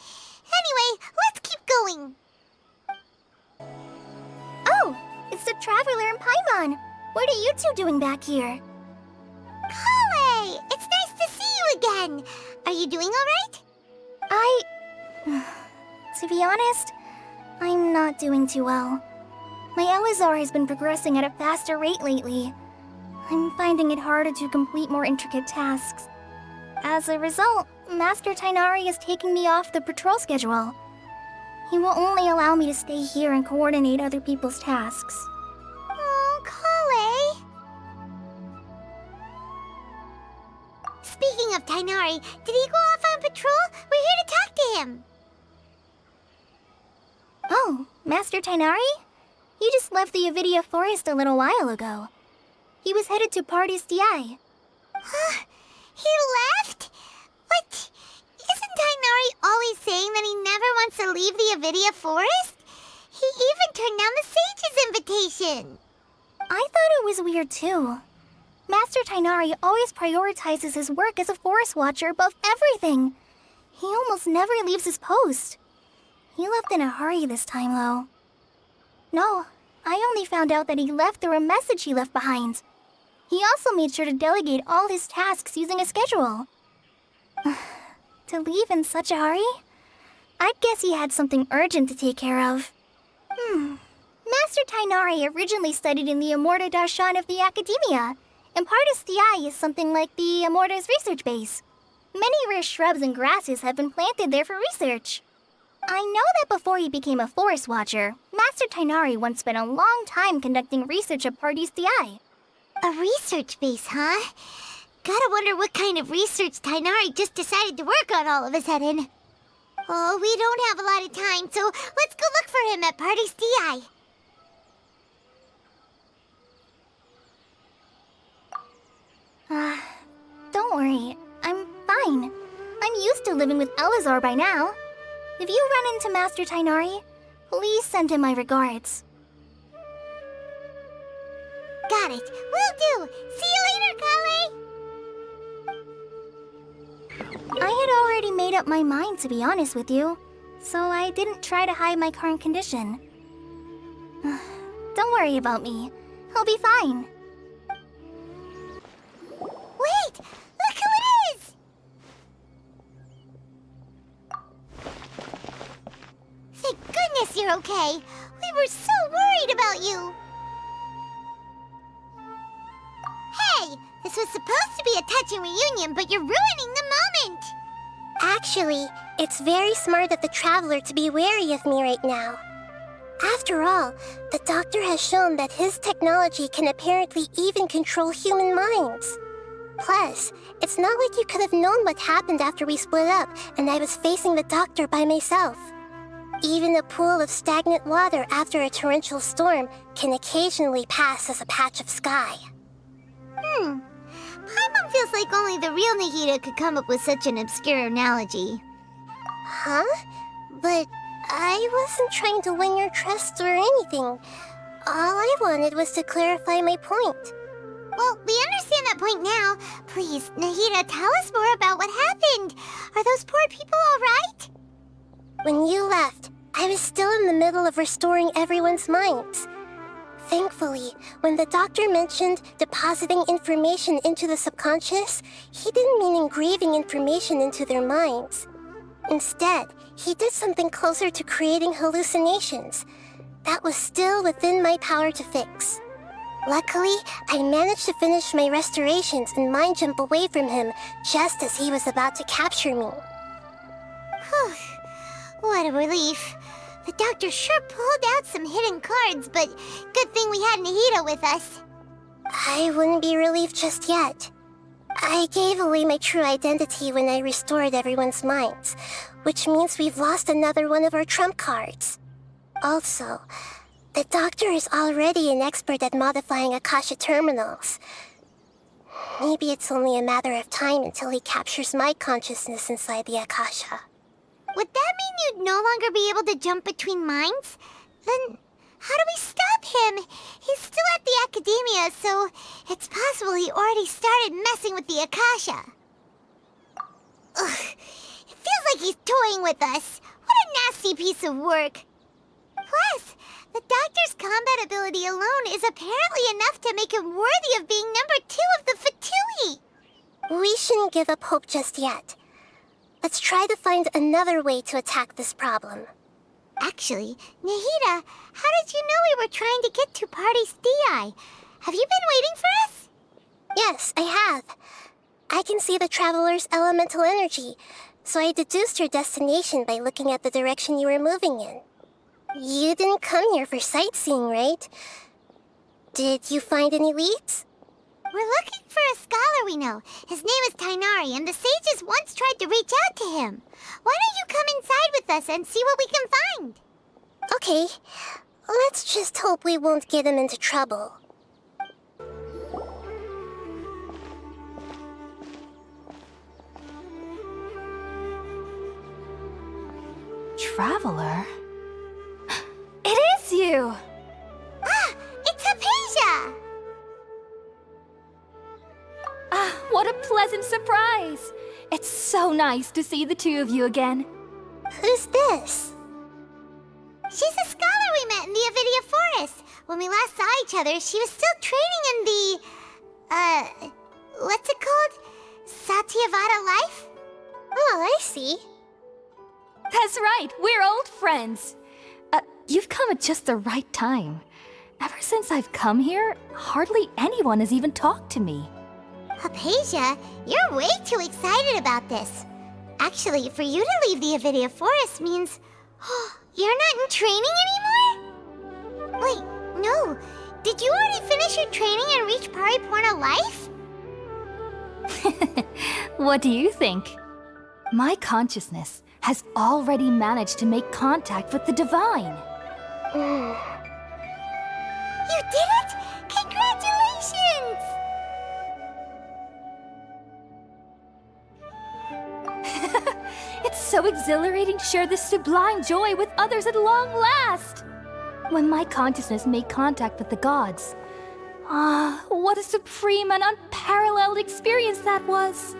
Anyway, let's keep going. Oh, it's the Traveler and Paimon. What are you two doing back here? Kale, it's nice to see you again. Are you doing all right? To be honest, I'm not doing too well. My Elazar has been progressing at a faster rate lately. I'm finding it harder to complete more intricate tasks. As a result, Master Tainari is taking me off the patrol schedule. He will only allow me to stay here and coordinate other people's tasks. Oh, Kale. Speaking of Tainari, did he go off on patrol? We're here to talk to him. Oh, Master Tainari? He just left the Avidia Forest a little while ago. He was headed to Party's DI. Huh? He left? What? Isn't Tainari always saying that he never wants to leave the Avidia Forest? He even turned down the Sage's invitation. I thought it was weird too. Master Tainari always prioritizes his work as a forest watcher above everything. He almost never leaves his post. He left in a hurry this time, though. No, I only found out that he left through a message he left behind. He also made sure to delegate all his tasks using a schedule. To leave in such a hurry? I'd guess he had something urgent to take care of. Master Tainari originally studied in the Amorta Darshan of the Academia, and Partis Di is something like the Amorta's research base. Many rare shrubs and grasses have been planted there for research. I know that before he became a forest watcher, Master Tainari once spent a long time conducting research at Partis Di. A research base, huh? Gotta wonder what kind of research Tainari just decided to work on all of a sudden. Oh, we don't have a lot of time, so let's go look for him at Party's DI. Don't worry, I'm fine. I'm used to living with Elazar by now. If you run into Master Tainari, please send him my regards. Got it. Will do. See you later, Kale. I had already made up my mind, to be honest with you, so I didn't try to hide my current condition. Don't worry about me. I'll be fine. Wait! Look who it is! okay. We were so worried about you. Hey, this was supposed to be a touching reunion, but you're ruining the moment. Actually, it's very smart of the Traveler to be wary of me right now. After all, the Doctor has shown that his technology can apparently even control human minds. Plus, it's not like you could have known what happened after we split up and I was facing the Doctor by myself. Even a pool of stagnant water after a torrential storm can occasionally pass as a patch of sky. Paimon feels like only the real Nahida could come up with such an obscure analogy. Huh? But I wasn't trying to win your trust or anything. All I wanted was to clarify my point. Well, we understand that point now. Please, Nahida, tell us more about what happened. Are those poor people all right? When you left, I was still in the middle of restoring everyone's minds. Thankfully, when the Doctor mentioned depositing information into the subconscious, he didn't mean engraving information into their minds. Instead, he did something closer to creating hallucinations. That was still within my power to fix. Luckily, I managed to finish my restorations and mind jump away from him just as he was about to capture me. Whew. What a relief. The Doctor sure pulled out some hidden cards, but good thing we had Nahida with us. I wouldn't be relieved just yet. I gave away my true identity when I restored everyone's minds, which means we've lost another one of our trump cards. Also, the Doctor is already an expert at modifying Akasha terminals. Maybe it's only a matter of time until he captures my consciousness inside the Akasha. Would that mean you'd no longer be able to jump between minds? Then how do we stop him? He's still at the Academia, so it's possible he already started messing with the Akasha. Ugh, it feels like he's toying with us. What a nasty piece of work. Plus, the Doctor's combat ability alone is apparently enough to make him worthy of being number 2 of the Fatui. We shouldn't give up hope just yet. Let's try to find another way to attack this problem. Actually, Nahida, how did you know we were trying to get to Party's DI? Have you been waiting for us? Yes, I have. I can see the Traveler's elemental energy, so I deduced your destination by looking at the direction you were moving in. You didn't come here for sightseeing, right? Did you find any leads? We're looking for a scholar we know. His name is Tainari, and the sages once tried to reach out to him. Why don't you come inside with us and see what we can find? Okay, let's just hope we won't get him into trouble. Traveler? It is you! Ah, it's Hypatia! Ah, what a pleasant surprise! It's so nice to see the two of you again. Who's this? She's a scholar we met in the Avidia Forest. When we last saw each other, she was still training in the... what's it called? Satyavada life? Oh, I see. That's right, we're old friends. You've come at just the right time. Ever since I've come here, hardly anyone has even talked to me. Hypatia, you're way too excited about this. Actually, for you to leave the Avidia Forest means... you're not in training anymore? Wait, no. Did you already finish your training and reach Paripurna life? What do you think? My consciousness has already managed to make contact with the divine. You did it! Congratulations! It's so exhilarating to share this sublime joy with others at long last! When my consciousness made contact with the gods. Ah, what a supreme and unparalleled experience that was!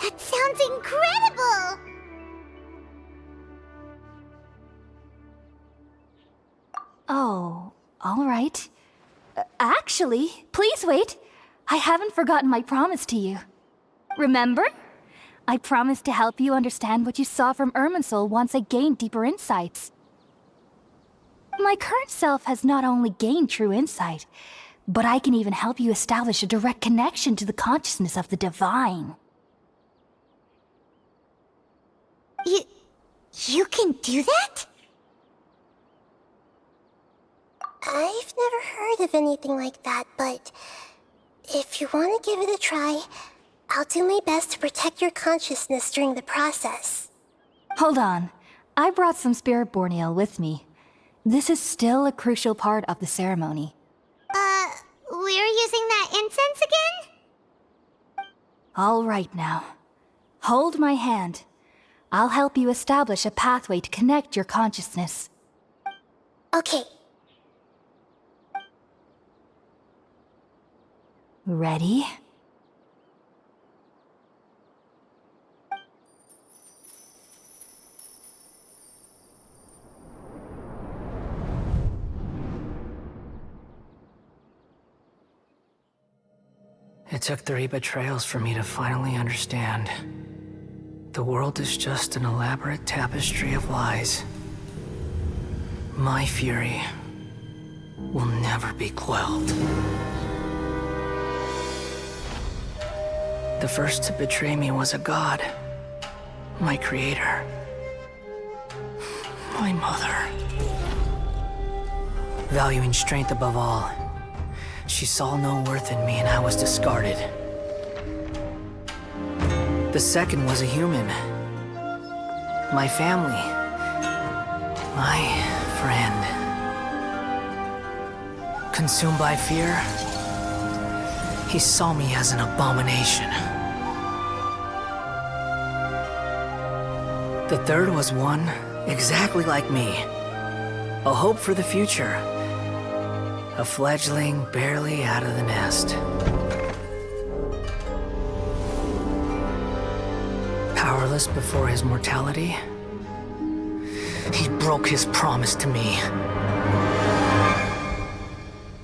That sounds incredible! Oh, all right. Actually, please wait. I haven't forgotten my promise to you. Remember? I promised to help you understand what you saw from Irminsul once I gained deeper insights. My current self has not only gained true insight, but I can even help you establish a direct connection to the consciousness of the divine. You can do that? I've never heard of anything like that, but if you want to give it a try, I'll do my best to protect your consciousness during the process. Hold on. I brought some spirit-born ale with me. This is still a crucial part of the ceremony. We're using that incense again? All right now. Hold my hand. I'll help you establish a pathway to connect your consciousness. Okay. Ready? It took 3 betrayals for me to finally understand. The world is just an elaborate tapestry of lies. My fury will never be quelled. The first to betray me was a god. My creator. My mother. Valuing strength above all, she saw no worth in me and I was discarded. The second was a human. My family. My friend. Consumed by fear, he saw me as an abomination. The third was one exactly like me. A hope for the future. A fledgling barely out of the nest. Powerless before his mortality, he broke his promise to me.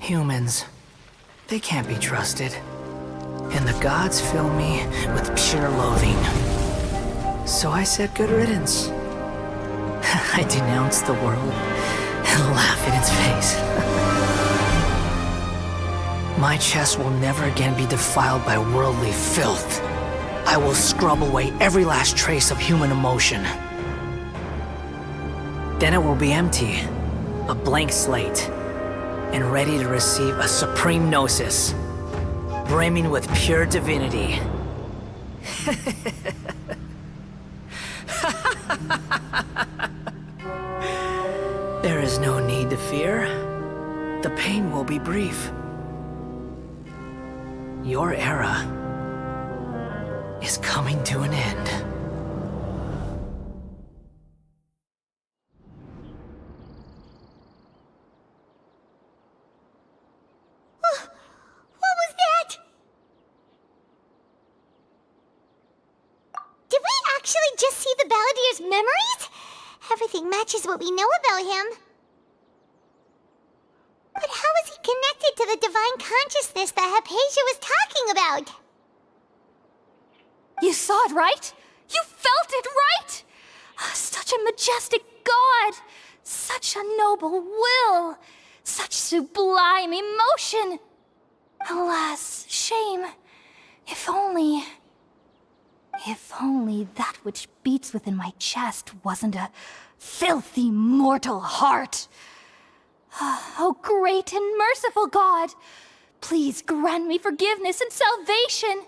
Humans, they can't be trusted. And the gods fill me with pure loathing. So I said good riddance. I denounced the world and laugh in its face. My chest will never again be defiled by worldly filth. I will scrub away every last trace of human emotion. Then it will be empty, a blank slate, and ready to receive a supreme gnosis, brimming with pure divinity. There is no need to fear. The pain will be brief. Your era is coming to an end. What was that? Did we actually just see the Balladier's memories? Everything matches what we know about him. But how is he connected to the divine consciousness that Hypatia was talking about? You saw it, right? You felt it, right? Such a majestic god! Such a noble will! Such sublime emotion! Alas, shame. If only that which beats within my chest wasn't a filthy mortal heart. Oh, great and merciful God! Please grant me forgiveness and salvation!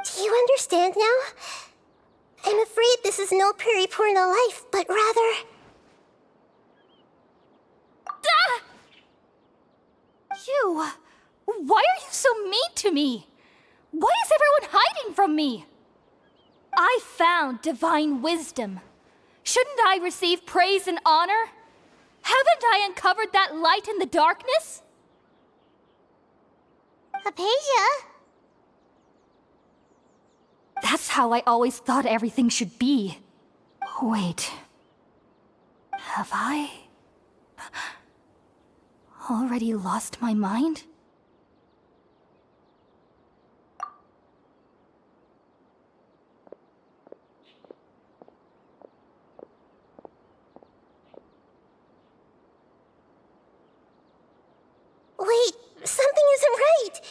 Do you understand now? I'm afraid this is no Puripurna life, but rather... Ah! You! Why are you so mean to me? Why is everyone hiding from me? I found divine wisdom. Shouldn't I receive praise and honor? Haven't I uncovered that light in the darkness? Hypatia? That's how I always thought everything should be. Wait. Have I already lost my mind? isn't right.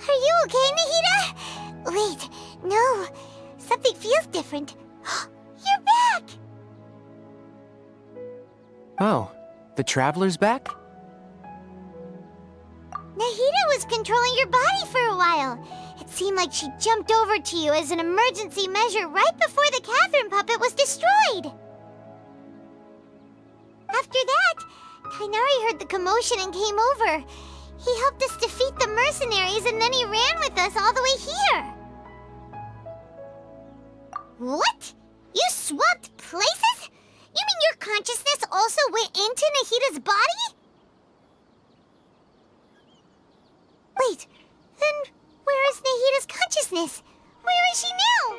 Are you okay, Nahida? Wait, no. Something feels different. You're back! Oh, the Traveler's back? Nahida was controlling your body for a while. It seemed like she jumped over to you as an emergency measure right before the Catherine puppet was destroyed. After that, Kainari heard the commotion and came over. He helped us defeat the mercenaries and then he ran with us all the way here. What? You swapped places? You mean your consciousness also went into Nahida's body? Wait, then where is Nahida's consciousness? Where is she now?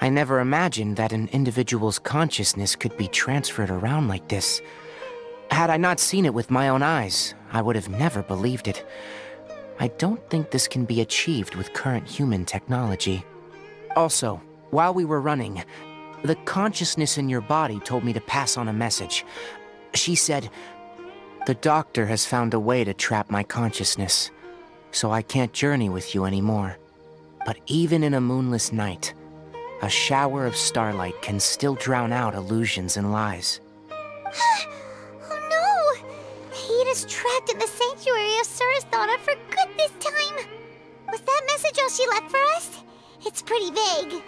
I never imagined that an individual's consciousness could be transferred around like this. Had I not seen it with my own eyes, I would have never believed it. I don't think this can be achieved with current human technology. Also, while we were running, the consciousness in your body told me to pass on a message. She said, "The doctor has found a way to trap my consciousness, so I can't journey with you anymore. But even in a moonless night, a shower of starlight can still drown out illusions and lies." Oh no! Nahida's trapped in the sanctuary of Sumeru for good this time. Was that message all she left for us? It's pretty vague.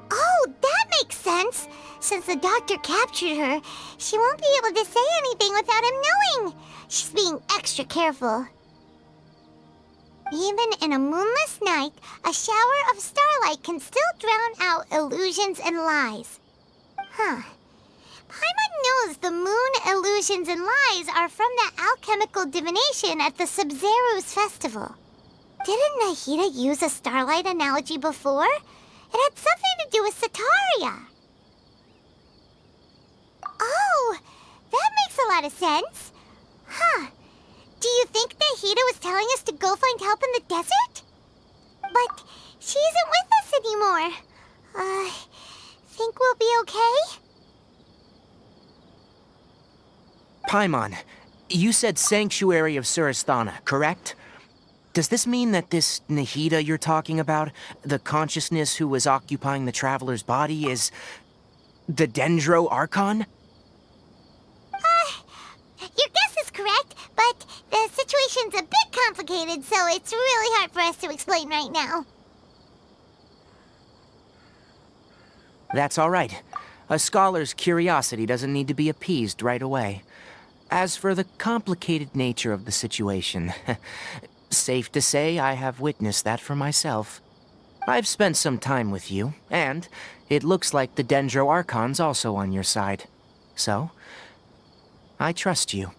Oh, that makes sense. Since the doctor captured her, she won't be able to say anything without him knowing. She's being extra careful. Even in a moonless night, a shower of starlight can still drown out illusions and lies. Huh. Paimon knows the moon illusions and lies are from the alchemical divination at the Sumeru's festival. Didn't Nahida use a starlight analogy before? It had something to do with Sataria. Oh, that makes a lot of sense. Huh. Do you think Nahida was telling us to go find help in the desert? But she isn't with us anymore. Think we'll be okay? Paimon, you said Sanctuary of Sumeru, correct? Does this mean that this Nahida you're talking about, the consciousness who was occupying the Traveler's body, is the Dendro Archon? Your guess is correct, but the situation's a bit complicated, so it's really hard for us to explain right now. That's all right. A scholar's curiosity doesn't need to be appeased right away. As for the complicated nature of the situation, safe to say I have witnessed that for myself. I've spent some time with you, and it looks like the Dendro Archon's also on your side. So, I trust you.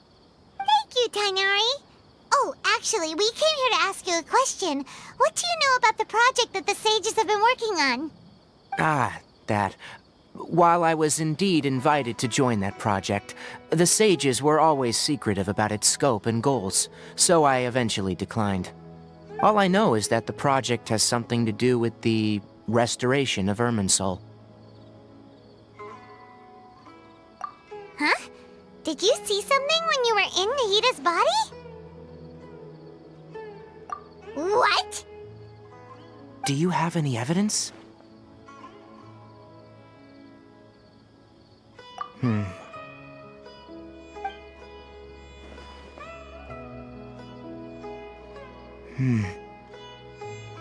Thank you, Tainari. Oh, actually, we came here to ask you a question. What do you know about the project that the sages have been working on? Ah, that. While I was indeed invited to join that project, the sages were always secretive about its scope and goals, so I eventually declined. All I know is that the project has something to do with the restoration of Irminsul. Huh? Did you see something when you were in Nahida's body? What? Do you have any evidence?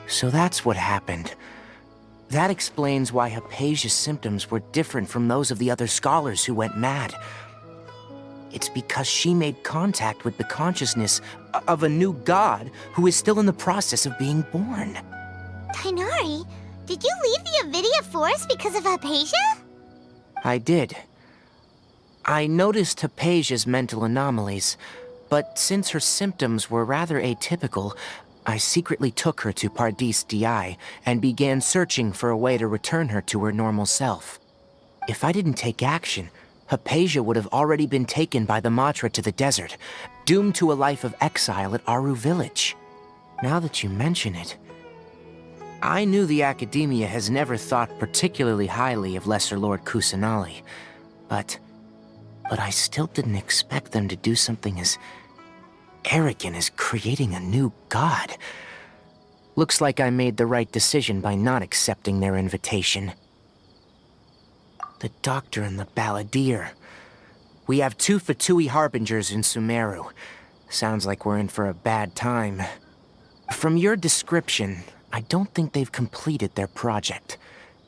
So that's what happened. That explains why Hypatia's symptoms were different from those of the other scholars who went mad. It's because she made contact with the consciousness of a new god who is still in the process of being born. Tighnari, did you leave the Avidia Forest because of Hypatia? I did. I noticed Hypatia's mental anomalies, but since her symptoms were rather atypical, I secretly took her to Pardis Di and began searching for a way to return her to her normal self. If I didn't take action, Hypatia would have already been taken by the Matra to the desert, doomed to a life of exile at Aru village. Now that you mention it, I knew the Academia has never thought particularly highly of Lesser Lord Kusanali, but I still didn't expect them to do something as arrogant as creating a new god. Looks like I made the right decision by not accepting their invitation. The Doctor and the Balladeer. We have 2 Fatui Harbingers in Sumeru. Sounds like we're in for a bad time. From your description, I don't think they've completed their project.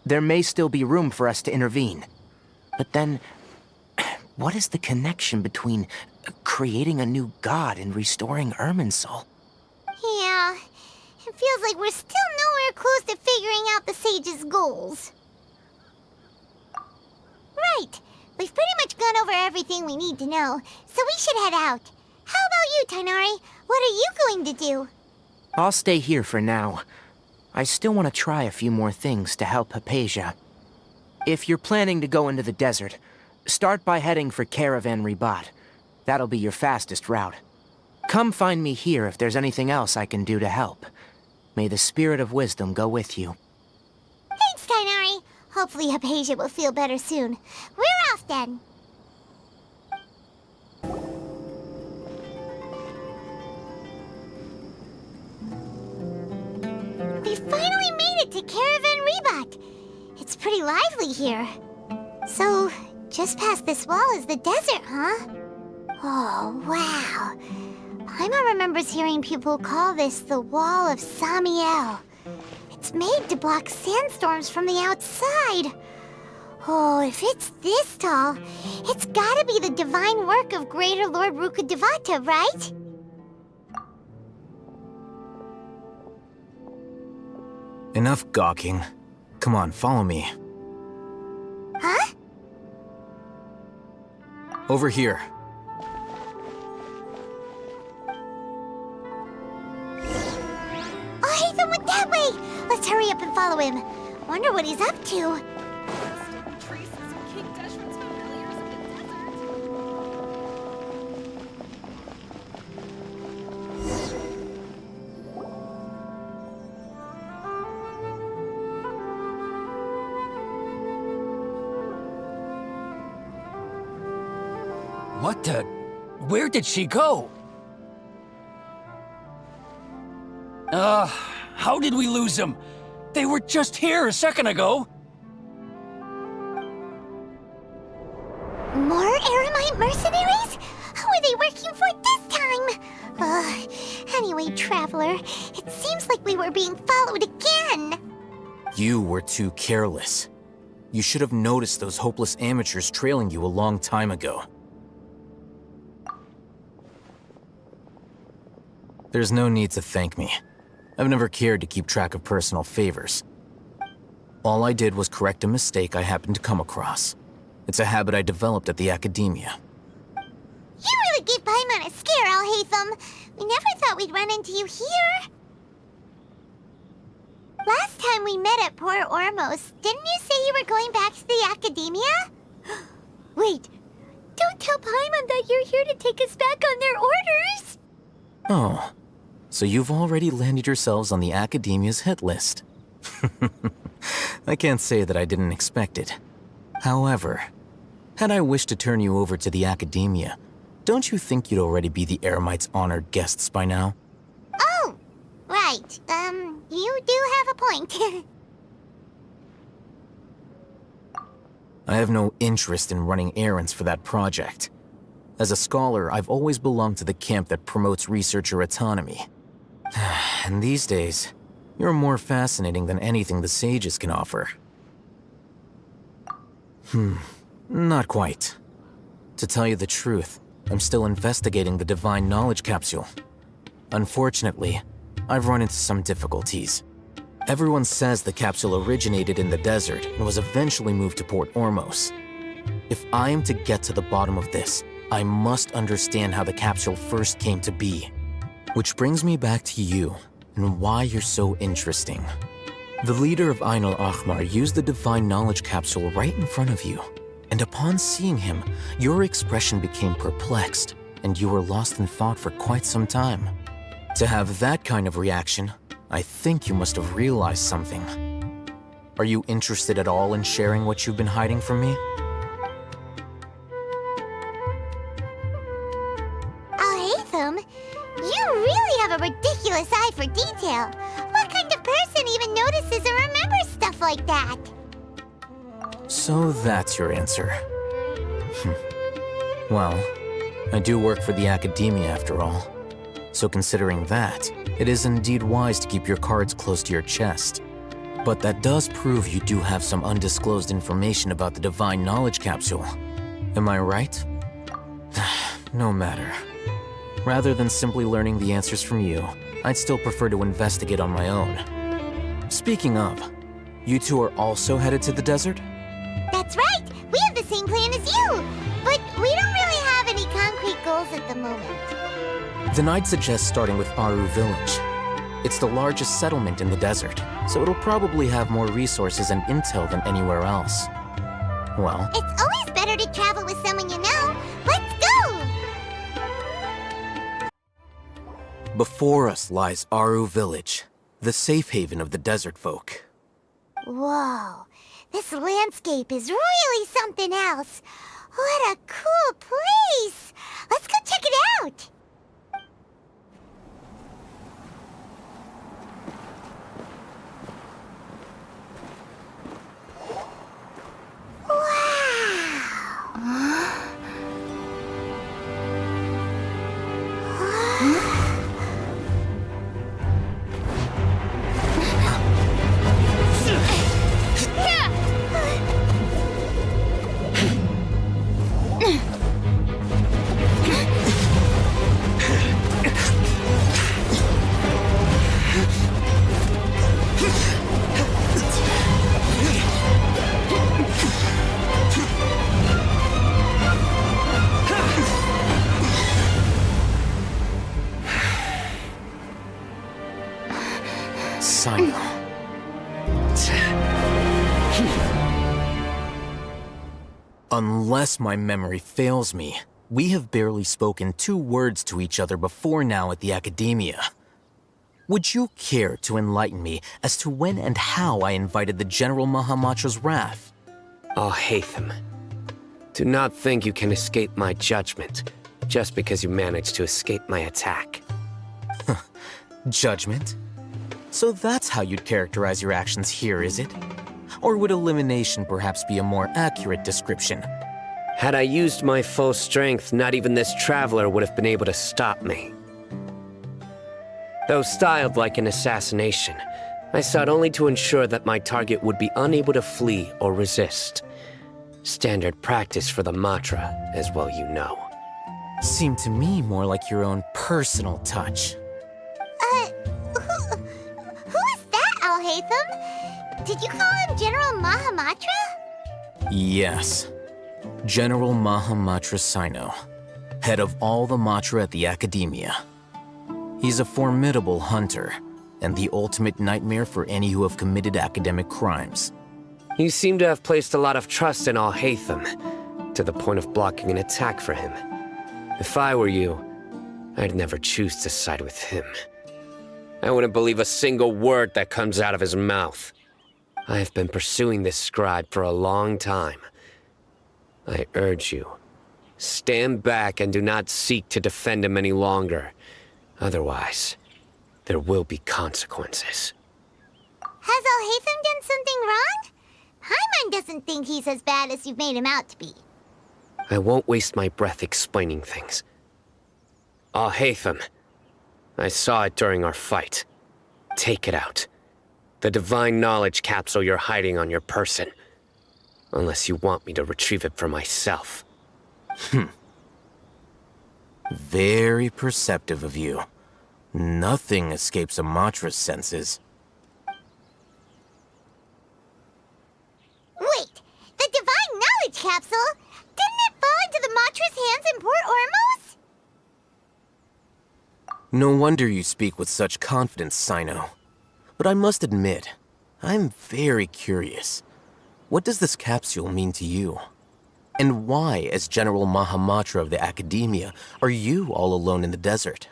There may still be room for us to intervene. But then, what is the connection between creating a new god and restoring Irminsul? Yeah, it feels like we're still nowhere close to figuring out the Sage's goals. Right, we've pretty much gone over everything we need to know, so we should head out. How about you, Tighnari? What are you going to do? I'll stay here for now. I still want to try a few more things to help Hypatia. If you're planning to go into the desert, start by heading for Caravan Ribat. That'll be your fastest route. Come find me here if there's anything else I can do to help. May the spirit of wisdom go with you. Thanks, Tighnari. Hopefully Hypatia will feel better soon. We're off then. We finally made it to Caravan Ribat. It's pretty lively here. So, just past this wall is the desert, huh? Oh, wow. Paimon remembers hearing people call this the Wall of Samiel. It's made to block sandstorms from the outside. Oh, if it's this tall, it's gotta be the divine work of Greater Lord Rukkhadevata, right? Enough gawking. Come on, follow me. Huh? Over here. Oh, Hatham went that way! Let's hurry up and follow him. Wonder what he's up to. What the? Where did she go? How did we lose them? They were just here a second ago. More Aramite mercenaries? Who are they working for this time? Anyway, Traveler, it seems like we were being followed again. You were too careless. You should have noticed those hopeless amateurs trailing you a long time ago. There's no need to thank me. I've never cared to keep track of personal favors. All I did was correct a mistake I happened to come across. It's a habit I developed at the Academia. You really gave Paimon a scare, Al-Hatham. We never thought we'd run into you here. Last time we met at Port Ormos, didn't you say you were going back to the Academia? Wait, don't tell Paimon that you're here to take us back on their orders. Oh, So you've already landed yourselves on the Academia's hit list. I can't say that I didn't expect it. However, had I wished to turn you over to the Academia, don't you think you'd already be the Eremites' honored guests by now? Oh, right. You do have a point. I have no interest in running errands for that project. As a scholar, I've always belonged to the camp that promotes researcher autonomy. And these days, you're more fascinating than anything the sages can offer. Not quite. To tell you the truth, I'm still investigating the Divine Knowledge Capsule. Unfortunately, I've run into some difficulties. Everyone says the capsule originated in the desert and was eventually moved to Port Ormos. If I am to get to the bottom of this, I must understand how the capsule first came to be. Which brings me back to you, and why you're so interesting. The leader of Ain al-Ahmar used the Divine Knowledge Capsule right in front of you, and upon seeing him, your expression became perplexed, and you were lost in thought for quite some time. To have that kind of reaction, I think you must have realized something. Are you interested at all in sharing what you've been hiding from me? Alhaitham, you really have a ridiculous eye for detail. What kind of person even notices or remembers stuff like that? So that's your answer. Well, I do work for the Academia after all. So considering that, it is indeed wise to keep your cards close to your chest. But that does prove you do have some undisclosed information about the Divine Knowledge Capsule. Am I right? No matter. Rather than simply learning the answers from you, I'd still prefer to investigate on my own. Speaking of, you two are also headed to the desert? That's right! We have the same plan as you! But we don't really have any concrete goals at the moment. Then I'd suggest starting with Aru Village. It's the largest settlement in the desert, so it'll probably have more resources and intel than anywhere else. Well, It's always better to travel with someone you know. Let's go! before us lies Aru Village, the safe haven of the desert folk. Whoa, this landscape is really something else. What a cool place! Let's go check it out! Unless my memory fails me, we have barely spoken 2 words to each other before now at the Academia. Would you care to enlighten me as to when and how I invited the General Mahamatra's wrath? Alhaitham, do not think you can escape my judgment just because you managed to escape my attack. Judgment? So that's how you'd characterize your actions here, is it? Or would elimination perhaps be a more accurate description? Had I used my full strength, not even this traveler would have been able to stop me. Though styled like an assassination, I sought only to ensure that my target would be unable to flee or resist. Standard practice for the Matra, as well you know. Seemed to me more like your own personal touch. Who is that, Alhaitham? Did you call him General Mahamatra? Yes. General Mahamatra Sino, head of all the Matra at the Academia. He's a formidable hunter, and the ultimate nightmare for any who have committed academic crimes. You seem to have placed a lot of trust in Alhaitham, to the point of blocking an attack for him. If I were you, I'd never choose to side with him. I wouldn't believe a single word that comes out of his mouth. I have been pursuing this scribe for a long time. I urge you, stand back and do not seek to defend him any longer. Otherwise, there will be consequences. Has Alhaitham done something wrong? Paimon doesn't think he's as bad as you've made him out to be. I won't waste my breath explaining things. Alhaitham, I saw it during our fight. Take it out. The divine knowledge capsule you're hiding on your person. Unless you want me to retrieve it for myself. Very perceptive of you. Nothing escapes Amatra's senses. Wait, the divine knowledge capsule? Didn't it fall into the Matra's hands in Port Ormos? No wonder you speak with such confidence, Sino. But I must admit, I'm very curious. What does this capsule mean to you? And why, as General Mahamatra of the Academia, are you all alone in the desert?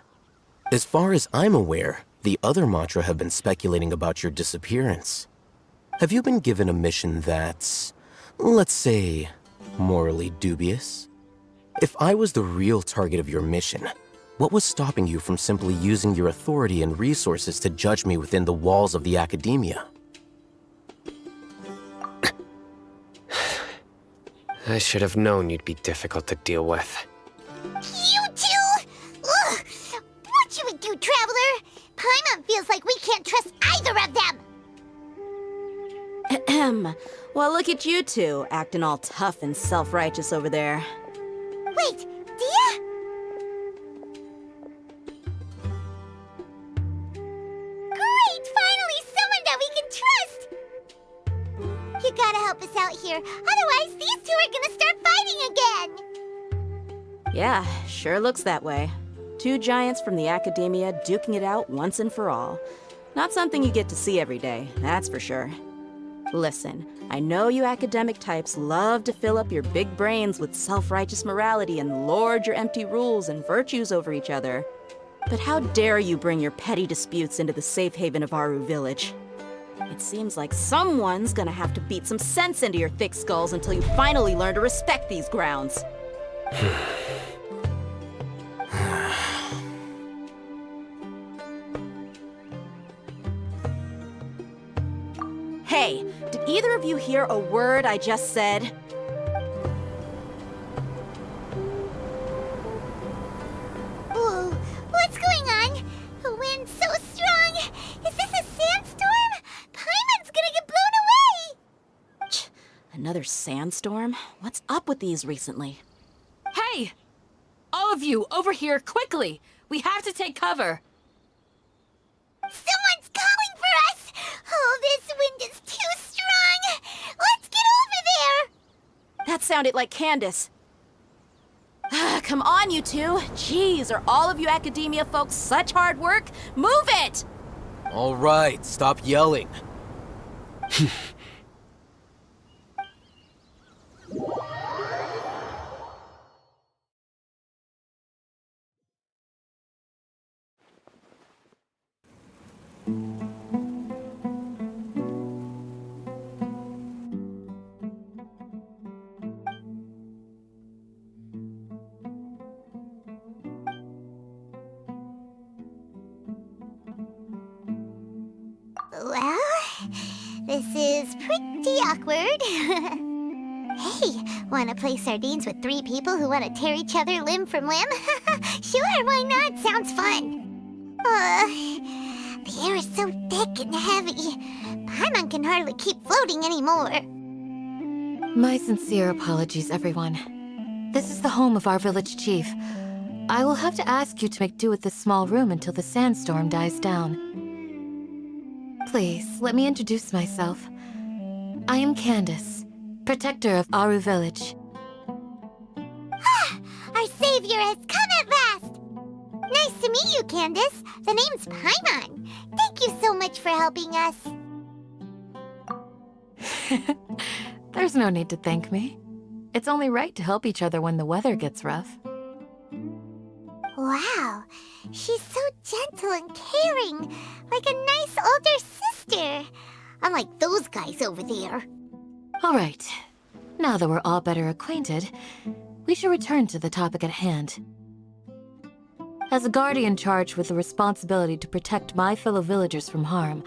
As far as I'm aware, the other Matra have been speculating about your disappearance. Have you been given a mission that's, let's say, morally dubious? If I was the real target of your mission, what was stopping you from simply using your authority and resources to judge me within the walls of the Academia? I should have known you'd be difficult to deal with. You two! Ugh! What should we do, Traveler? Paimon feels like we can't trust either of them! Ahem. Well, look at you two, acting all tough and self-righteous over there. Wait, Dia? Great! Finally someone that we can trust! You gotta help us out here, otherwise these two are gonna start fighting again! Yeah, sure looks that way. Two giants from the Academia duking it out once and for all. Not something you get to see every day, that's for sure. Listen, I know you academic types love to fill up your big brains with self-righteous morality and lord your empty rules and virtues over each other. But how dare you bring your petty disputes into the safe haven of Aru Village? It seems like someone's gonna have to beat some sense into your thick skulls until you finally learn to respect these grounds. Hey, did either of you hear a word I just said? Whoa, what's going on? The wind's so strong! Is this a sandstorm? Paimon's gonna get blown away! Another sandstorm? What's up with these recently? Hey! All of you, over here, quickly! We have to take cover! Someone's calling for us! Oh, this wind is too strong! Let's get over there! That sounded like Candace. Come on, you two. Jeez, are all of you Academia folks such hard work? Move it! All right, stop yelling. Well, this is pretty awkward. Hey, wanna play sardines with three people who wanna tear each other limb from limb? Sure, why not? Sounds fun. The air is so thick and heavy. Paimon can hardly keep floating anymore. My sincere apologies, everyone. This is the home of our village chief. I will have to ask you to make do with this small room until the sandstorm dies down. Please, let me introduce myself. I am Candace, protector of Aru Village. Our savior has come at last! Nice to meet you, Candace. The name's Paimon. Thank you so much for helping us. There's no need to thank me. It's only right to help each other when the weather gets rough. Wow, She's so gentle and caring, like a nice older sister. Unlike those guys over there. All right. Now that we're all better acquainted, we should return to the topic at hand. As a guardian charged with the responsibility to protect my fellow villagers from harm,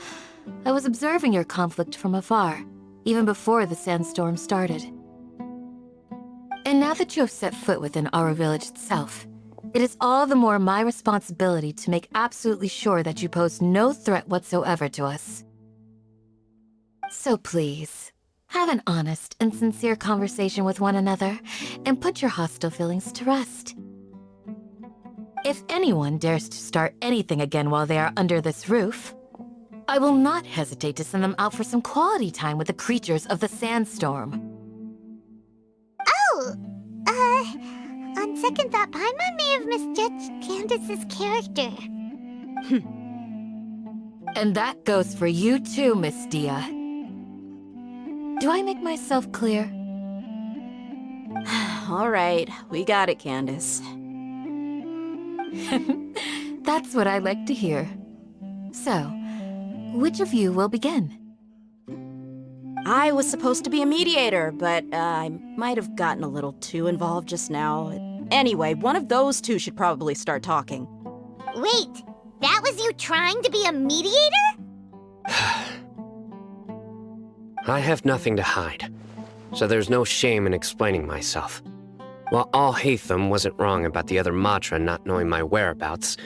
I was observing your conflict from afar, even before the sandstorm started. And now that you have set foot within our village itself, it is all the more my responsibility to make absolutely sure that you pose no threat whatsoever to us. So please, have an honest and sincere conversation with one another, and put your hostile feelings to rest. If anyone dares to start anything again while they are under this roof, I will not hesitate to send them out for some quality time with the creatures of the sandstorm. Oh! On second thought, Paimon may have misjudged Candace's character. And that goes for you too, Miss Dia. Do I make myself clear? All right, we got it, Candace. That's what I like to hear. So, which of you will begin? I was supposed to be a mediator, but I might have gotten a little too involved just now. Anyway, one of those two should probably start talking. Wait, that was you trying to be a mediator? I have nothing to hide, so there's no shame in explaining myself. While Al-Haytham wasn't wrong about the other Matra not knowing my whereabouts,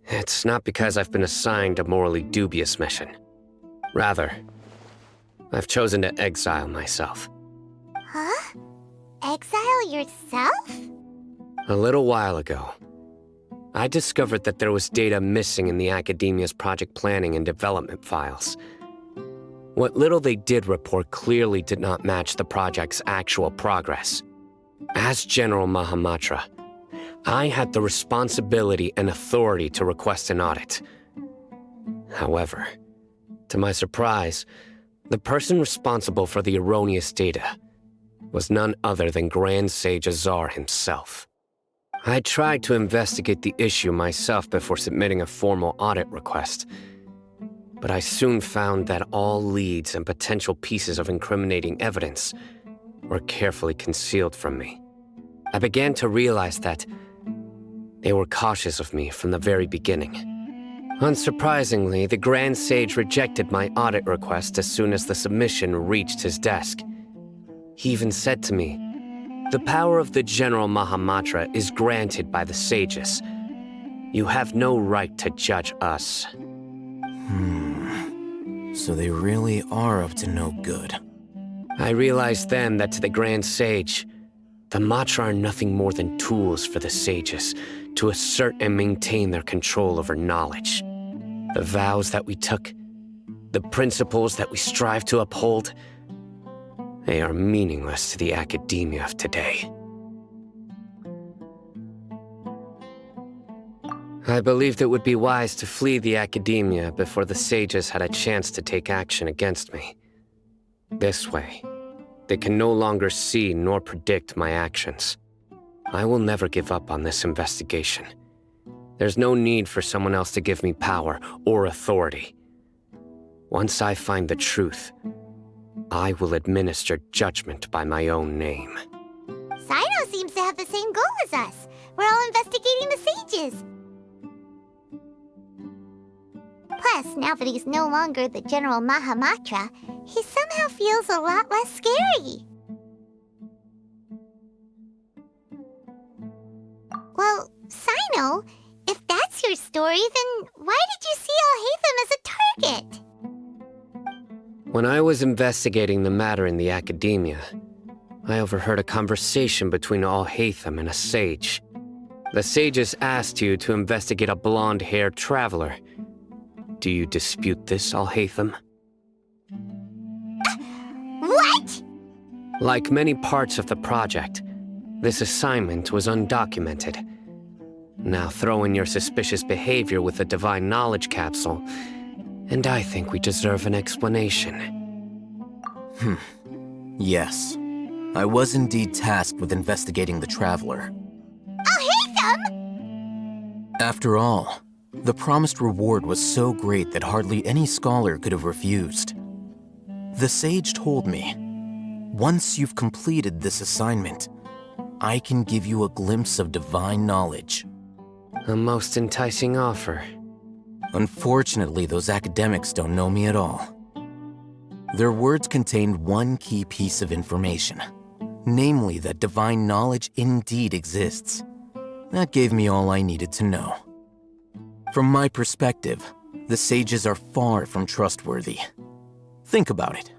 it's not because I've been assigned a morally dubious mission. Rather, I've chosen to exile myself. Huh? Exile yourself? A little while ago, I discovered that there was data missing in the Academia's project planning and development files. What little they did report clearly did not match the project's actual progress. As General Mahamatra, I had the responsibility and authority to request an audit. However, to my surprise, the person responsible for the erroneous data was none other than Grand Sage Azar himself. I tried to investigate the issue myself before submitting a formal audit request, but I soon found that all leads and potential pieces of incriminating evidence were carefully concealed from me. I began to realize that they were cautious of me from the very beginning. Unsurprisingly, the Grand Sage rejected my audit request as soon as the submission reached his desk. He even said to me, "The power of the General Mahamatra is granted by the sages. You have no right to judge us." So they really are up to no good. I realized then that to the Grand Sage, the Matra are nothing more than tools for the sages to assert and maintain their control over knowledge. The vows that we took, the principles that we strive to uphold, they are meaningless to the academia of today. I believed it would be wise to flee the academia before the sages had a chance to take action against me. This way, they can no longer see nor predict my actions. I will never give up on this investigation. There's no need for someone else to give me power or authority. Once I find the truth, I will administer judgment by my own name. Sino seems to have the same goal as us. We're all investigating the sages. Plus, now that he's no longer the General Mahamatra, he somehow feels a lot less scary. Well, Sino, if that's your story, then why did you see Al-Haytham as a target? When I was investigating the matter in the academia, I overheard a conversation between Al-Haytham and a sage. The sages asked you to investigate a blonde-haired traveler. Do you dispute this, Al-Haytham? What? Like many parts of the project, this assignment was undocumented. Now throw in your suspicious behavior with the Divine Knowledge Capsule, and I think we deserve an explanation. Yes. I was indeed tasked with investigating the Traveler. Al-Haytham! After all, the promised reward was so great that hardly any scholar could have refused. The sage told me, once you've completed this assignment, I can give you a glimpse of divine knowledge. A most enticing offer. Unfortunately, those academics don't know me at all. Their words contained one key piece of information, namely that divine knowledge indeed exists. That gave me all I needed to know. From my perspective, the sages are far from trustworthy. Think about it.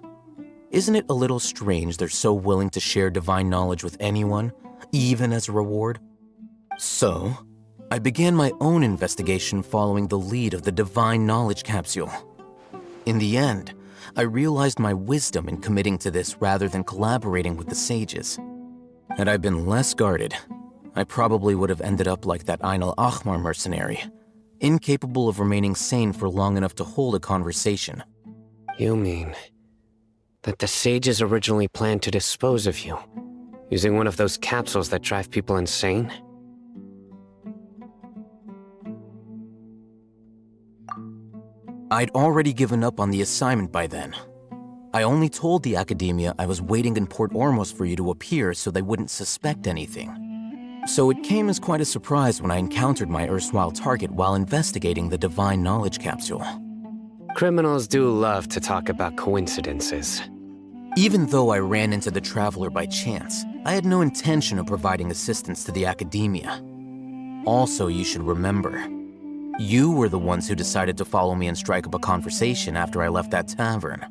Isn't it a little strange they're so willing to share divine knowledge with anyone, even as a reward? So, I began my own investigation following the lead of the divine knowledge capsule. In the end, I realized my wisdom in committing to this rather than collaborating with the sages. Had I been less guarded, I probably would have ended up like that Ain al-Ahmar mercenary, incapable of remaining sane for long enough to hold a conversation. You mean that the sages originally planned to dispose of you, using one of those capsules that drive people insane? I'd already given up on the assignment by then. I only told the academia I was waiting in Port Ormos for you to appear so they wouldn't suspect anything. So it came as quite a surprise when I encountered my erstwhile target while investigating the divine knowledge capsule. Criminals do love to talk about coincidences. Even though I ran into the Traveler by chance, I had no intention of providing assistance to the academia. Also, you should remember, you were the ones who decided to follow me and strike up a conversation after I left that tavern.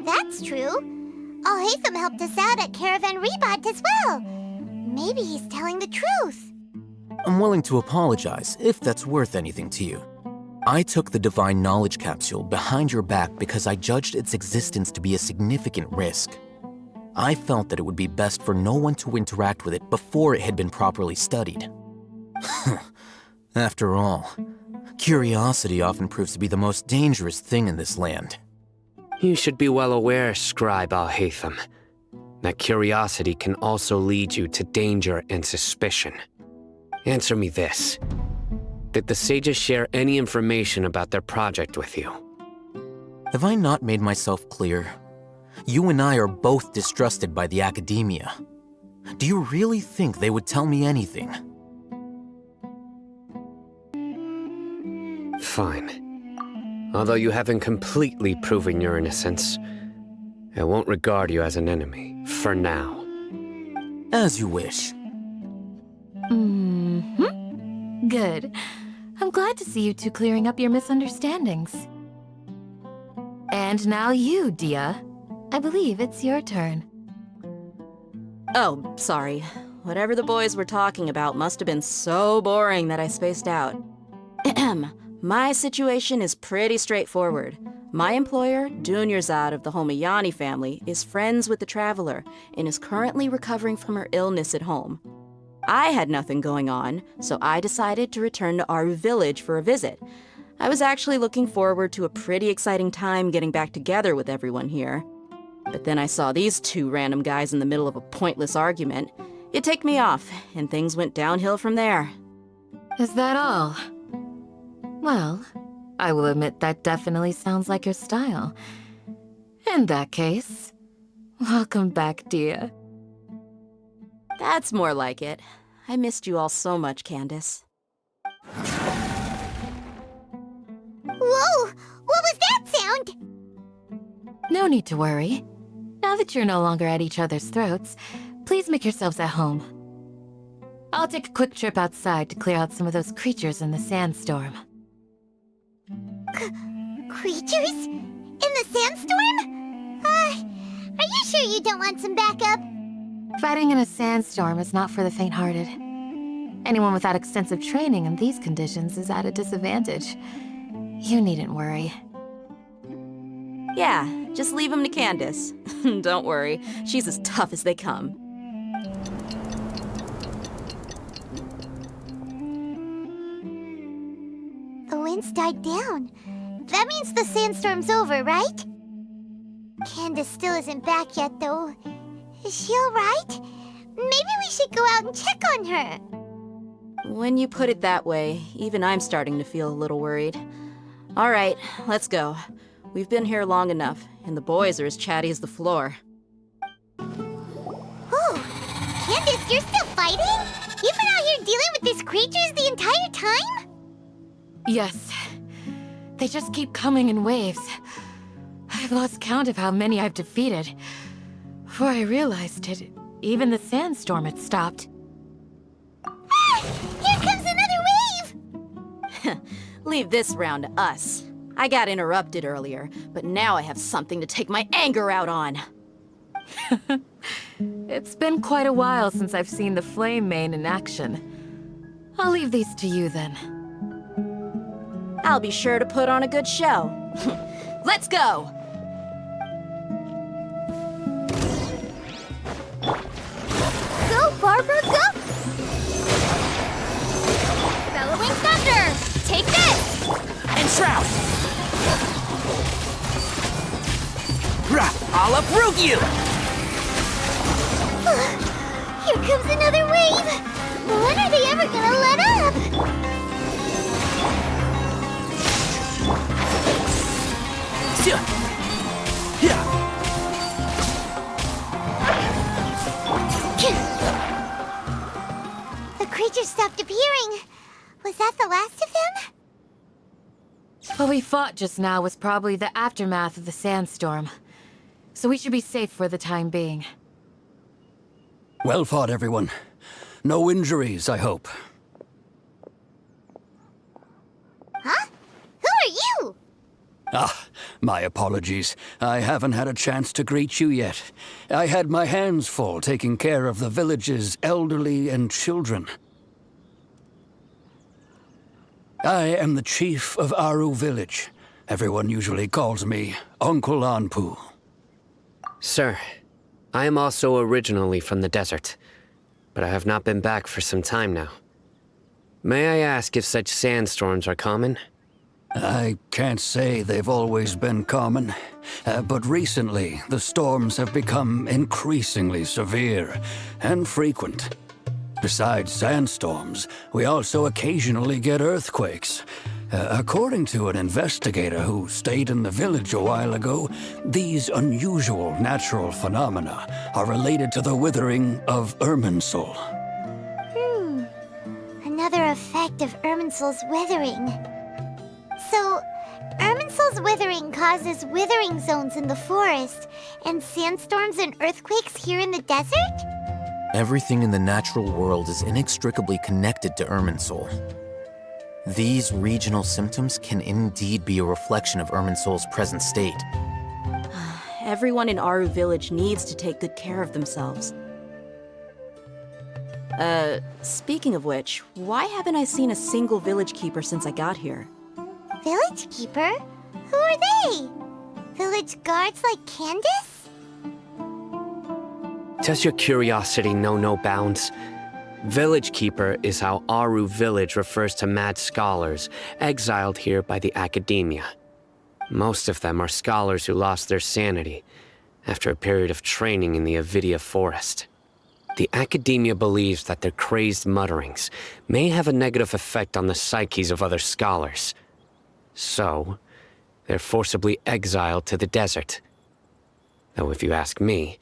That's true. Al-Haytham helped us out at Caravan Rebat as well. Maybe he's telling the truth. I'm willing to apologize if that's worth anything to you. I took the divine knowledge capsule behind your back because I judged its existence to be a significant risk. I felt that it would be best for no one to interact with it before it had been properly studied. After all, curiosity often proves to be the most dangerous thing in this land. You should be well aware, Scribe Al-Haytham, that curiosity can also lead you to danger and suspicion. Answer me this. Did the sages share any information about their project with you? Have I not made myself clear? You and I are both distrusted by the academia. Do you really think they would tell me anything? Fine. Although you haven't completely proven your innocence, I won't regard you as an enemy, for now. As you wish. Good. I'm glad to see you two clearing up your misunderstandings. And now you, Dia. I believe it's your turn. Oh, sorry. Whatever the boys were talking about must have been so boring that I spaced out. My situation is pretty straightforward. My employer, Dunyarzad of the Homayani family, is friends with the Traveler and is currently recovering from her illness at home. I had nothing going on, so I decided to return to Aru village for a visit. I was actually looking forward to a pretty exciting time getting back together with everyone here. But then I saw these two random guys in the middle of a pointless argument. It ticked me off, and things went downhill from there. Is that all? Well, I will admit that definitely sounds like your style. In that case, welcome back, Dia. That's more like it. I missed you all so much, Candace. Whoa! What was that sound? No need to worry. Now that you're no longer at each other's throats, please make yourselves at home. I'll take a quick trip outside to clear out some of those creatures in the sandstorm. Creatures? In the sandstorm? Are you sure you don't want some backup? Fighting in a sandstorm is not for the faint-hearted. Anyone without extensive training in these conditions is at a disadvantage. You needn't worry. Yeah, just leave them to Candace. Don't worry, she's as tough as they come. The wind's died down. That means the sandstorm's over, right? Candace still isn't back yet, though. Is she alright? Maybe we should go out and check on her. When you put it that way, even I'm starting to feel a little worried. All right, let's go. We've been here long enough, and the boys are as chatty as the floor. Ooh, Candace, you're still fighting? You've been out here dealing with these creatures the entire time? Yes. They just keep coming in waves. I've lost count of how many I've defeated. Before I realized it, even the sandstorm had stopped. Ah! Here comes another wave! Leave this round to us. I got interrupted earlier, but now I have something to take my anger out on. It's been quite a while since I've seen the Flame Mane in action. I'll leave these to you then. I'll be sure to put on a good show. Let's go! Go, Barbara, go! Bellowing Thunder! Take this! Enshroud! I'll uproot you! Here comes another wave! When are they ever gonna let up? The creatures stopped appearing. Was that the last of them? What we fought just now was probably the aftermath of the sandstorm. So we should be safe for the time being. Well fought, everyone. No injuries, I hope. Huh? Who are you? Ah, my apologies. I haven't had a chance to greet you yet. I had my hands full taking care of the village's elderly and children. I am the chief of Aru village. Everyone usually calls me Uncle Anpu. Sir, I am also originally from the desert, but I have not been back for some time now. May I ask if such sandstorms are common? I can't say they've always been common, but recently the storms have become increasingly severe and frequent. Besides sandstorms, we also occasionally get earthquakes. According to an investigator who stayed in the village a while ago, these unusual natural phenomena are related to the withering of Irminsul. Another effect of Irminsul's withering. So, Irminsul's withering causes withering zones in the forest, and sandstorms and earthquakes here in the desert? Everything in the natural world is inextricably connected to Irminsul. These regional symptoms can indeed be a reflection of Irminsul's present state. Everyone in Aru village needs to take good care of themselves. Speaking of which, why haven't I seen a single village keeper since I got here? Village keeper? Who are they? Village guards like Candace? Does your curiosity know no bounds? Village Keeper is how Aru village refers to mad scholars exiled here by the academia. Most of them are scholars who lost their sanity after a period of training in the Avidia forest. The academia believes that their crazed mutterings may have a negative effect on the psyches of other scholars. So, they're forcibly exiled to the desert. Though if you ask me,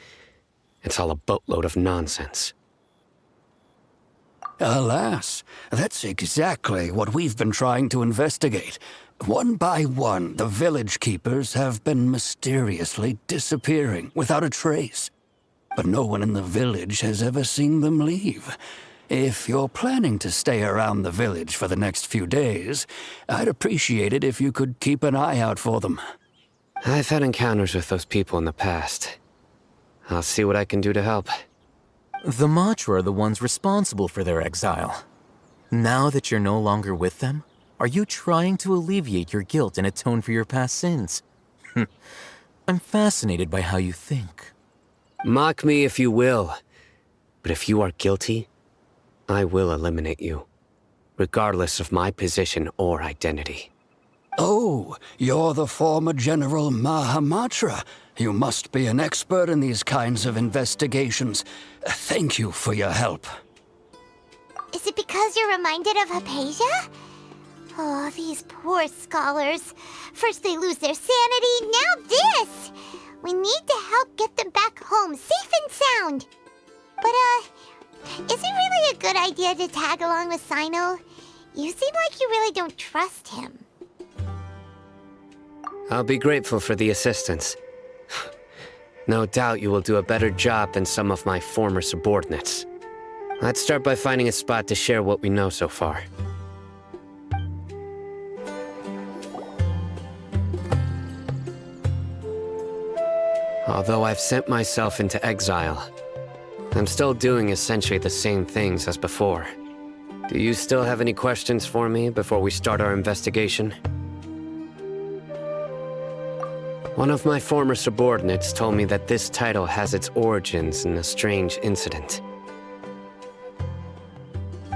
it's all a boatload of nonsense. Alas, that's exactly what we've been trying to investigate. One by one, the village keepers have been mysteriously disappearing without a trace. But no one in the village has ever seen them leave. If you're planning to stay around the village for the next few days, I'd appreciate it if you could keep an eye out for them. I've had encounters with those people in the past. I'll see what I can do to help. The Matra are the ones responsible for their exile. Now that you're no longer with them, are you trying to alleviate your guilt and atone for your past sins? I'm fascinated by how you think. Mock me if you will, but if you are guilty, I will eliminate you, regardless of my position or identity. Oh, you're the former General Mahamatra. You must be an expert in these kinds of investigations. Thank you for your help. Is it because you're reminded of Hypatia? Oh, these poor scholars. First they lose their sanity, now this! We need to help get them back home, safe and sound. But, is it really a good idea to tag along with Sino? You seem like you really don't trust him. I'll be grateful for the assistance. No doubt you will do a better job than some of my former subordinates. Let's start by finding a spot to share what we know so far. Although I've sent myself into exile, I'm still doing essentially the same things as before. Do you still have any questions for me before we start our investigation? One of my former subordinates told me that this title has its origins in a strange incident.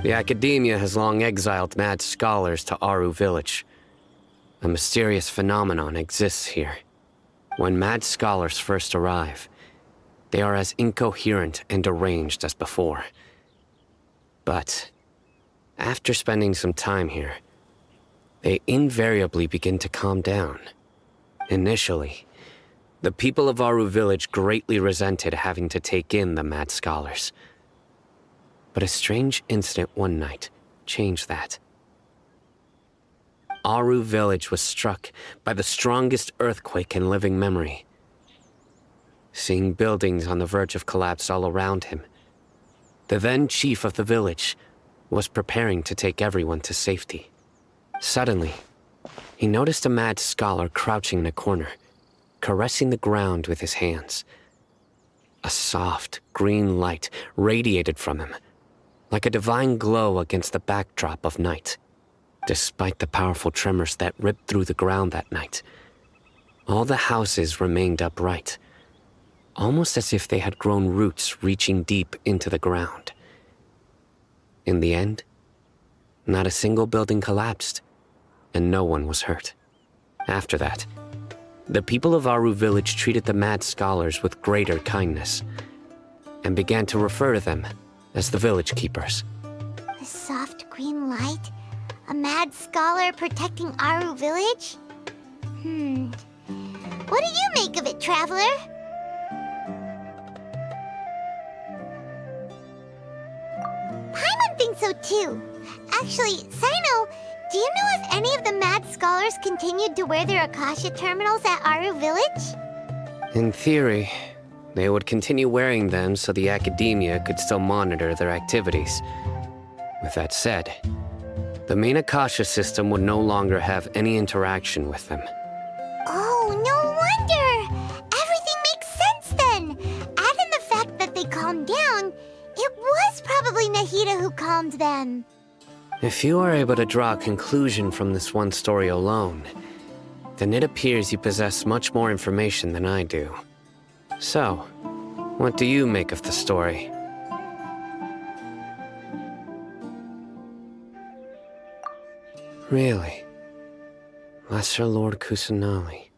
The Academia has long exiled mad scholars to Aru Village. A mysterious phenomenon exists here. When mad scholars first arrive, they are as incoherent and deranged as before. But after spending some time here, they invariably begin to calm down. Initially, the people of Aru Village greatly resented having to take in the mad scholars. But a strange incident one night changed that. Aru Village was struck by the strongest earthquake in living memory. Seeing buildings on the verge of collapse all around him, the then chief of the village was preparing to take everyone to safety. Suddenly, he noticed a mad scholar crouching in a corner, caressing the ground with his hands. A soft, green light radiated from him, like a divine glow against the backdrop of night. Despite the powerful tremors that ripped through the ground that night, all the houses remained upright, almost as if they had grown roots reaching deep into the ground. In the end, not a single building collapsed, and no one was hurt. After that, the people of Aru Village treated the mad scholars with greater kindness, and began to refer to them as the village keepers. A soft green light? A mad scholar protecting Aru Village? What do you make of it, traveler? Paimon thinks so too. Actually, Sino, do you know if any of the mad scholars continued to wear their Akasha terminals at Aru Village? In theory, they would continue wearing them so the Academia could still monitor their activities. With that said, the main Akasha system would no longer have any interaction with them. Oh, no wonder! Everything makes sense then! Add in the fact that they calmed down, it was probably Nahida who calmed them. If you are able to draw a conclusion from this one story alone, then it appears you possess much more information than I do. So, what do you make of the story? Really? Lesser Lord Kusanali.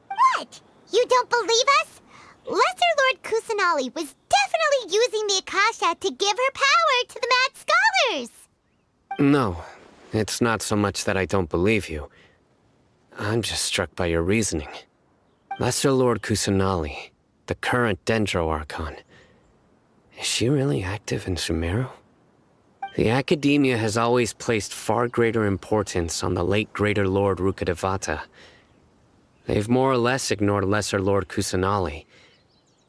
What? You don't believe us? Lesser Lord Kusanali was definitely using the Akasha to give her power to the mad scholars! No, it's not so much that I don't believe you. I'm just struck by your reasoning. Lesser Lord Kusanali, the current Dendro Archon, is she really active in Sumeru? The Academia has always placed far greater importance on the late Greater Lord Rukkhadevata. They've more or less ignored Lesser Lord Kusanali,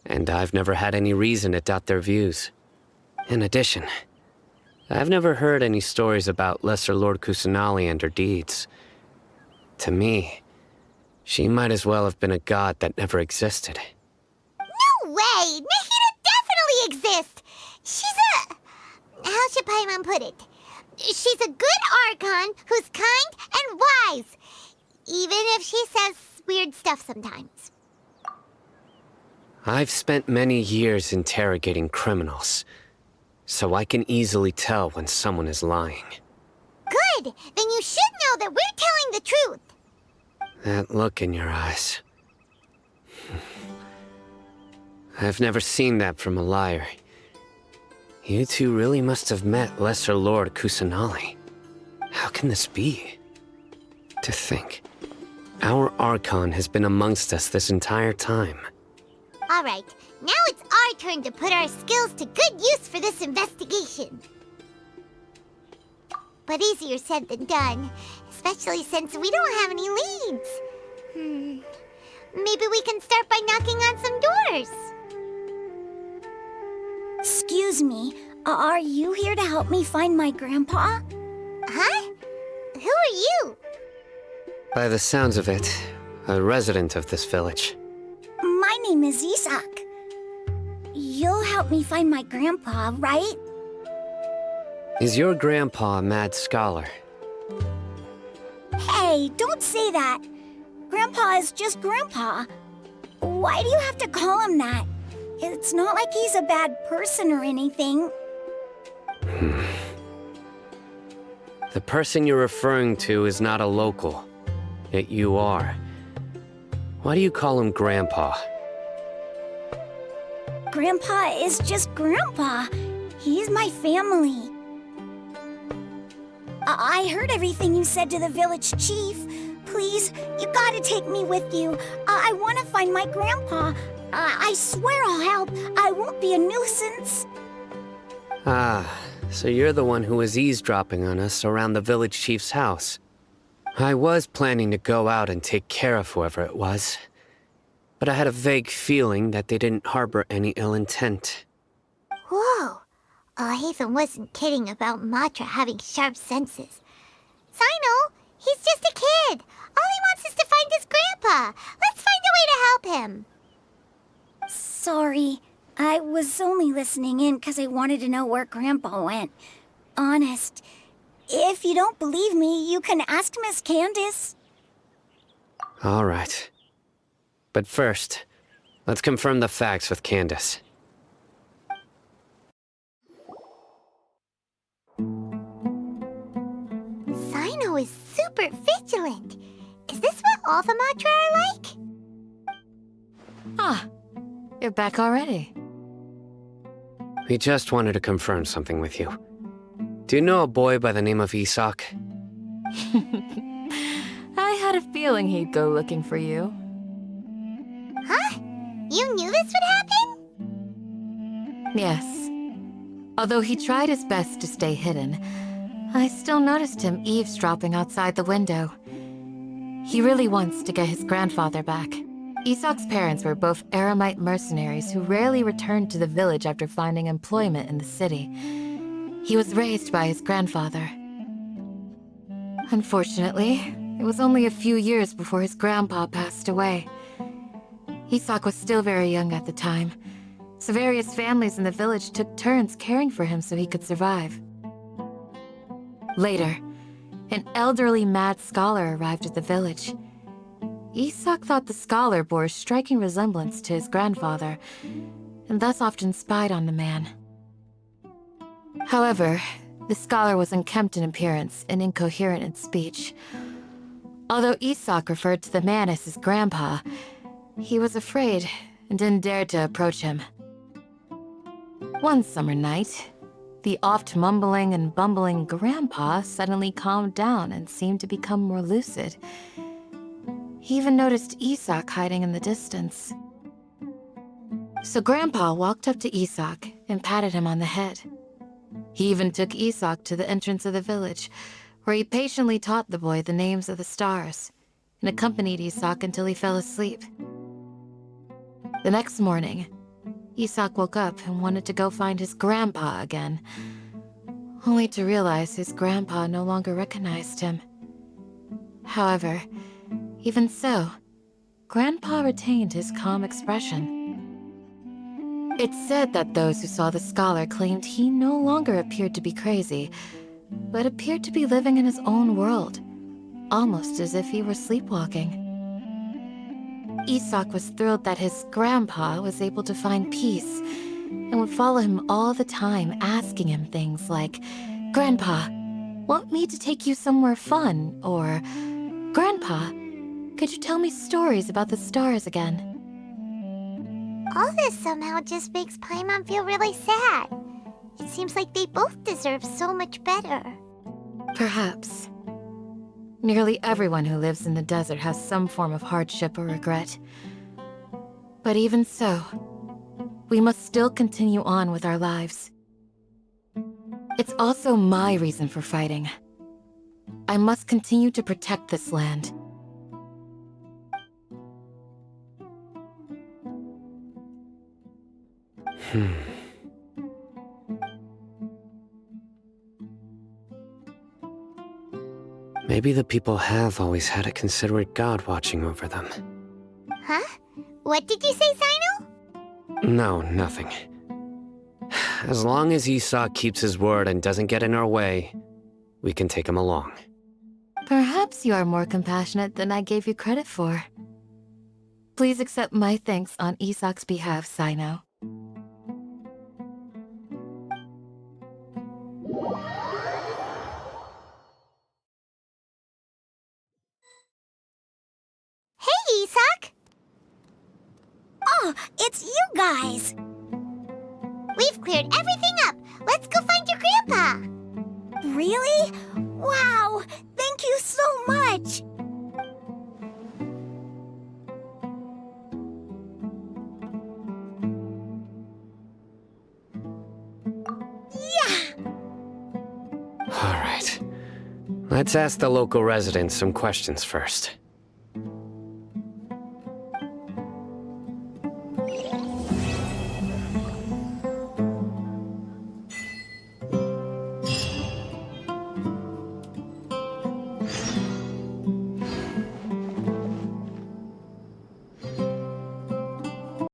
and I've never had any reason to doubt their views. In addition, I've never heard any stories about Lesser Lord Kusanali and her deeds. To me, she might as well have been a god that never existed. No way! Nahida definitely exists! She's a... How should Paimon put it? She's a good Archon who's kind and wise, even if she says weird stuff sometimes. I've spent many years interrogating criminals, so I can easily tell when someone is lying. Good! Then you should know that we're telling the truth! That look in your eyes. I've never seen that from a liar. You two really must have met Lesser Lord Kusanali. How can this be? To think, our Archon has been amongst us this entire time. Alright, now it's our turn to put our skills to good use for this investigation. But easier said than done, especially since we don't have any leads. Maybe we can start by knocking on some doors. Excuse me, are you here to help me find my grandpa? Huh? Who are you? By the sounds of it, a resident of this village. My name is Isak. You'll help me find my grandpa, right? Is your grandpa a mad scholar? Hey, don't say that. Grandpa is just Grandpa. Why do you have to call him that? It's not like he's a bad person or anything. The person you're referring to is not a local. Yet you are. Why do you call him Grandpa? Grandpa is just Grandpa. He's my family. I heard everything you said to the village chief. Please, you gotta take me with you. I want to find my grandpa. I swear I'll help. I won't be a nuisance. Ah, so you're the one who was eavesdropping on us around the village chief's house. I was planning to go out and take care of whoever it was, but I had a vague feeling that they didn't harbor any ill intent. Whoa. Haven wasn't kidding about Matra having sharp senses. Sino, he's just a kid. All he wants is to find his grandpa. Let's find a way to help him. Sorry. I was only listening in because I wanted to know where Grandpa went. Honest. If you don't believe me, you can ask Miss Candace. All right. But first, let's confirm the facts with Candace. Sino is super vigilant. Is this what all the Matra are like? Ah, you're back already. We just wanted to confirm something with you. Do you know a boy by the name of Isak? I had a feeling he'd go looking for you. Huh? You knew this would happen? Yes. Although he tried his best to stay hidden, I still noticed him eavesdropping outside the window. He really wants to get his grandfather back. Isak's parents were both Aramite mercenaries who rarely returned to the village after finding employment in the city. He was raised by his grandfather. Unfortunately, it was only a few years before his grandpa passed away. Isak was still very young at the time, so various families in the village took turns caring for him so he could survive. Later, an elderly mad scholar arrived at the village. Isak thought the scholar bore a striking resemblance to his grandfather, and thus often spied on the man. However, the scholar was unkempt in appearance and incoherent in speech. Although Isak referred to the man as his grandpa, he was afraid and didn't dare to approach him. One summer night, the oft-mumbling and bumbling grandpa suddenly calmed down and seemed to become more lucid. He even noticed Isak hiding in the distance. So Grandpa walked up to Isak and patted him on the head. He even took Isak to the entrance of the village, where he patiently taught the boy the names of the stars and accompanied Isak until he fell asleep. The next morning, Isak woke up and wanted to go find his grandpa again, only to realize his grandpa no longer recognized him. However, even so, Grandpa retained his calm expression. It's said that those who saw the scholar claimed he no longer appeared to be crazy, but appeared to be living in his own world, almost as if he were sleepwalking. Isak was thrilled that his grandpa was able to find peace and would follow him all the time, asking him things like, "Grandpa, want me to take you somewhere fun?" Or, "Grandpa, could you tell me stories about the stars again?" All this somehow just makes Paimon feel really sad. It seems like they both deserve so much better. Perhaps. Nearly everyone who lives in the desert has some form of hardship or regret. But even so, we must still continue on with our lives. It's also my reason for fighting. I must continue to protect this land. Maybe the people have always had a considerate god watching over them. Huh? What did you say, Sino? No, nothing. As long as Esau keeps his word and doesn't get in our way, we can take him along. Perhaps you are more compassionate than I gave you credit for. Please accept my thanks on Isak's behalf, Sino. Hey, Isak! Oh, it's you guys! We've cleared everything up. Let's go find your grandpa. Really? Wow! Thank you so much! All right. Let's ask the local residents some questions first.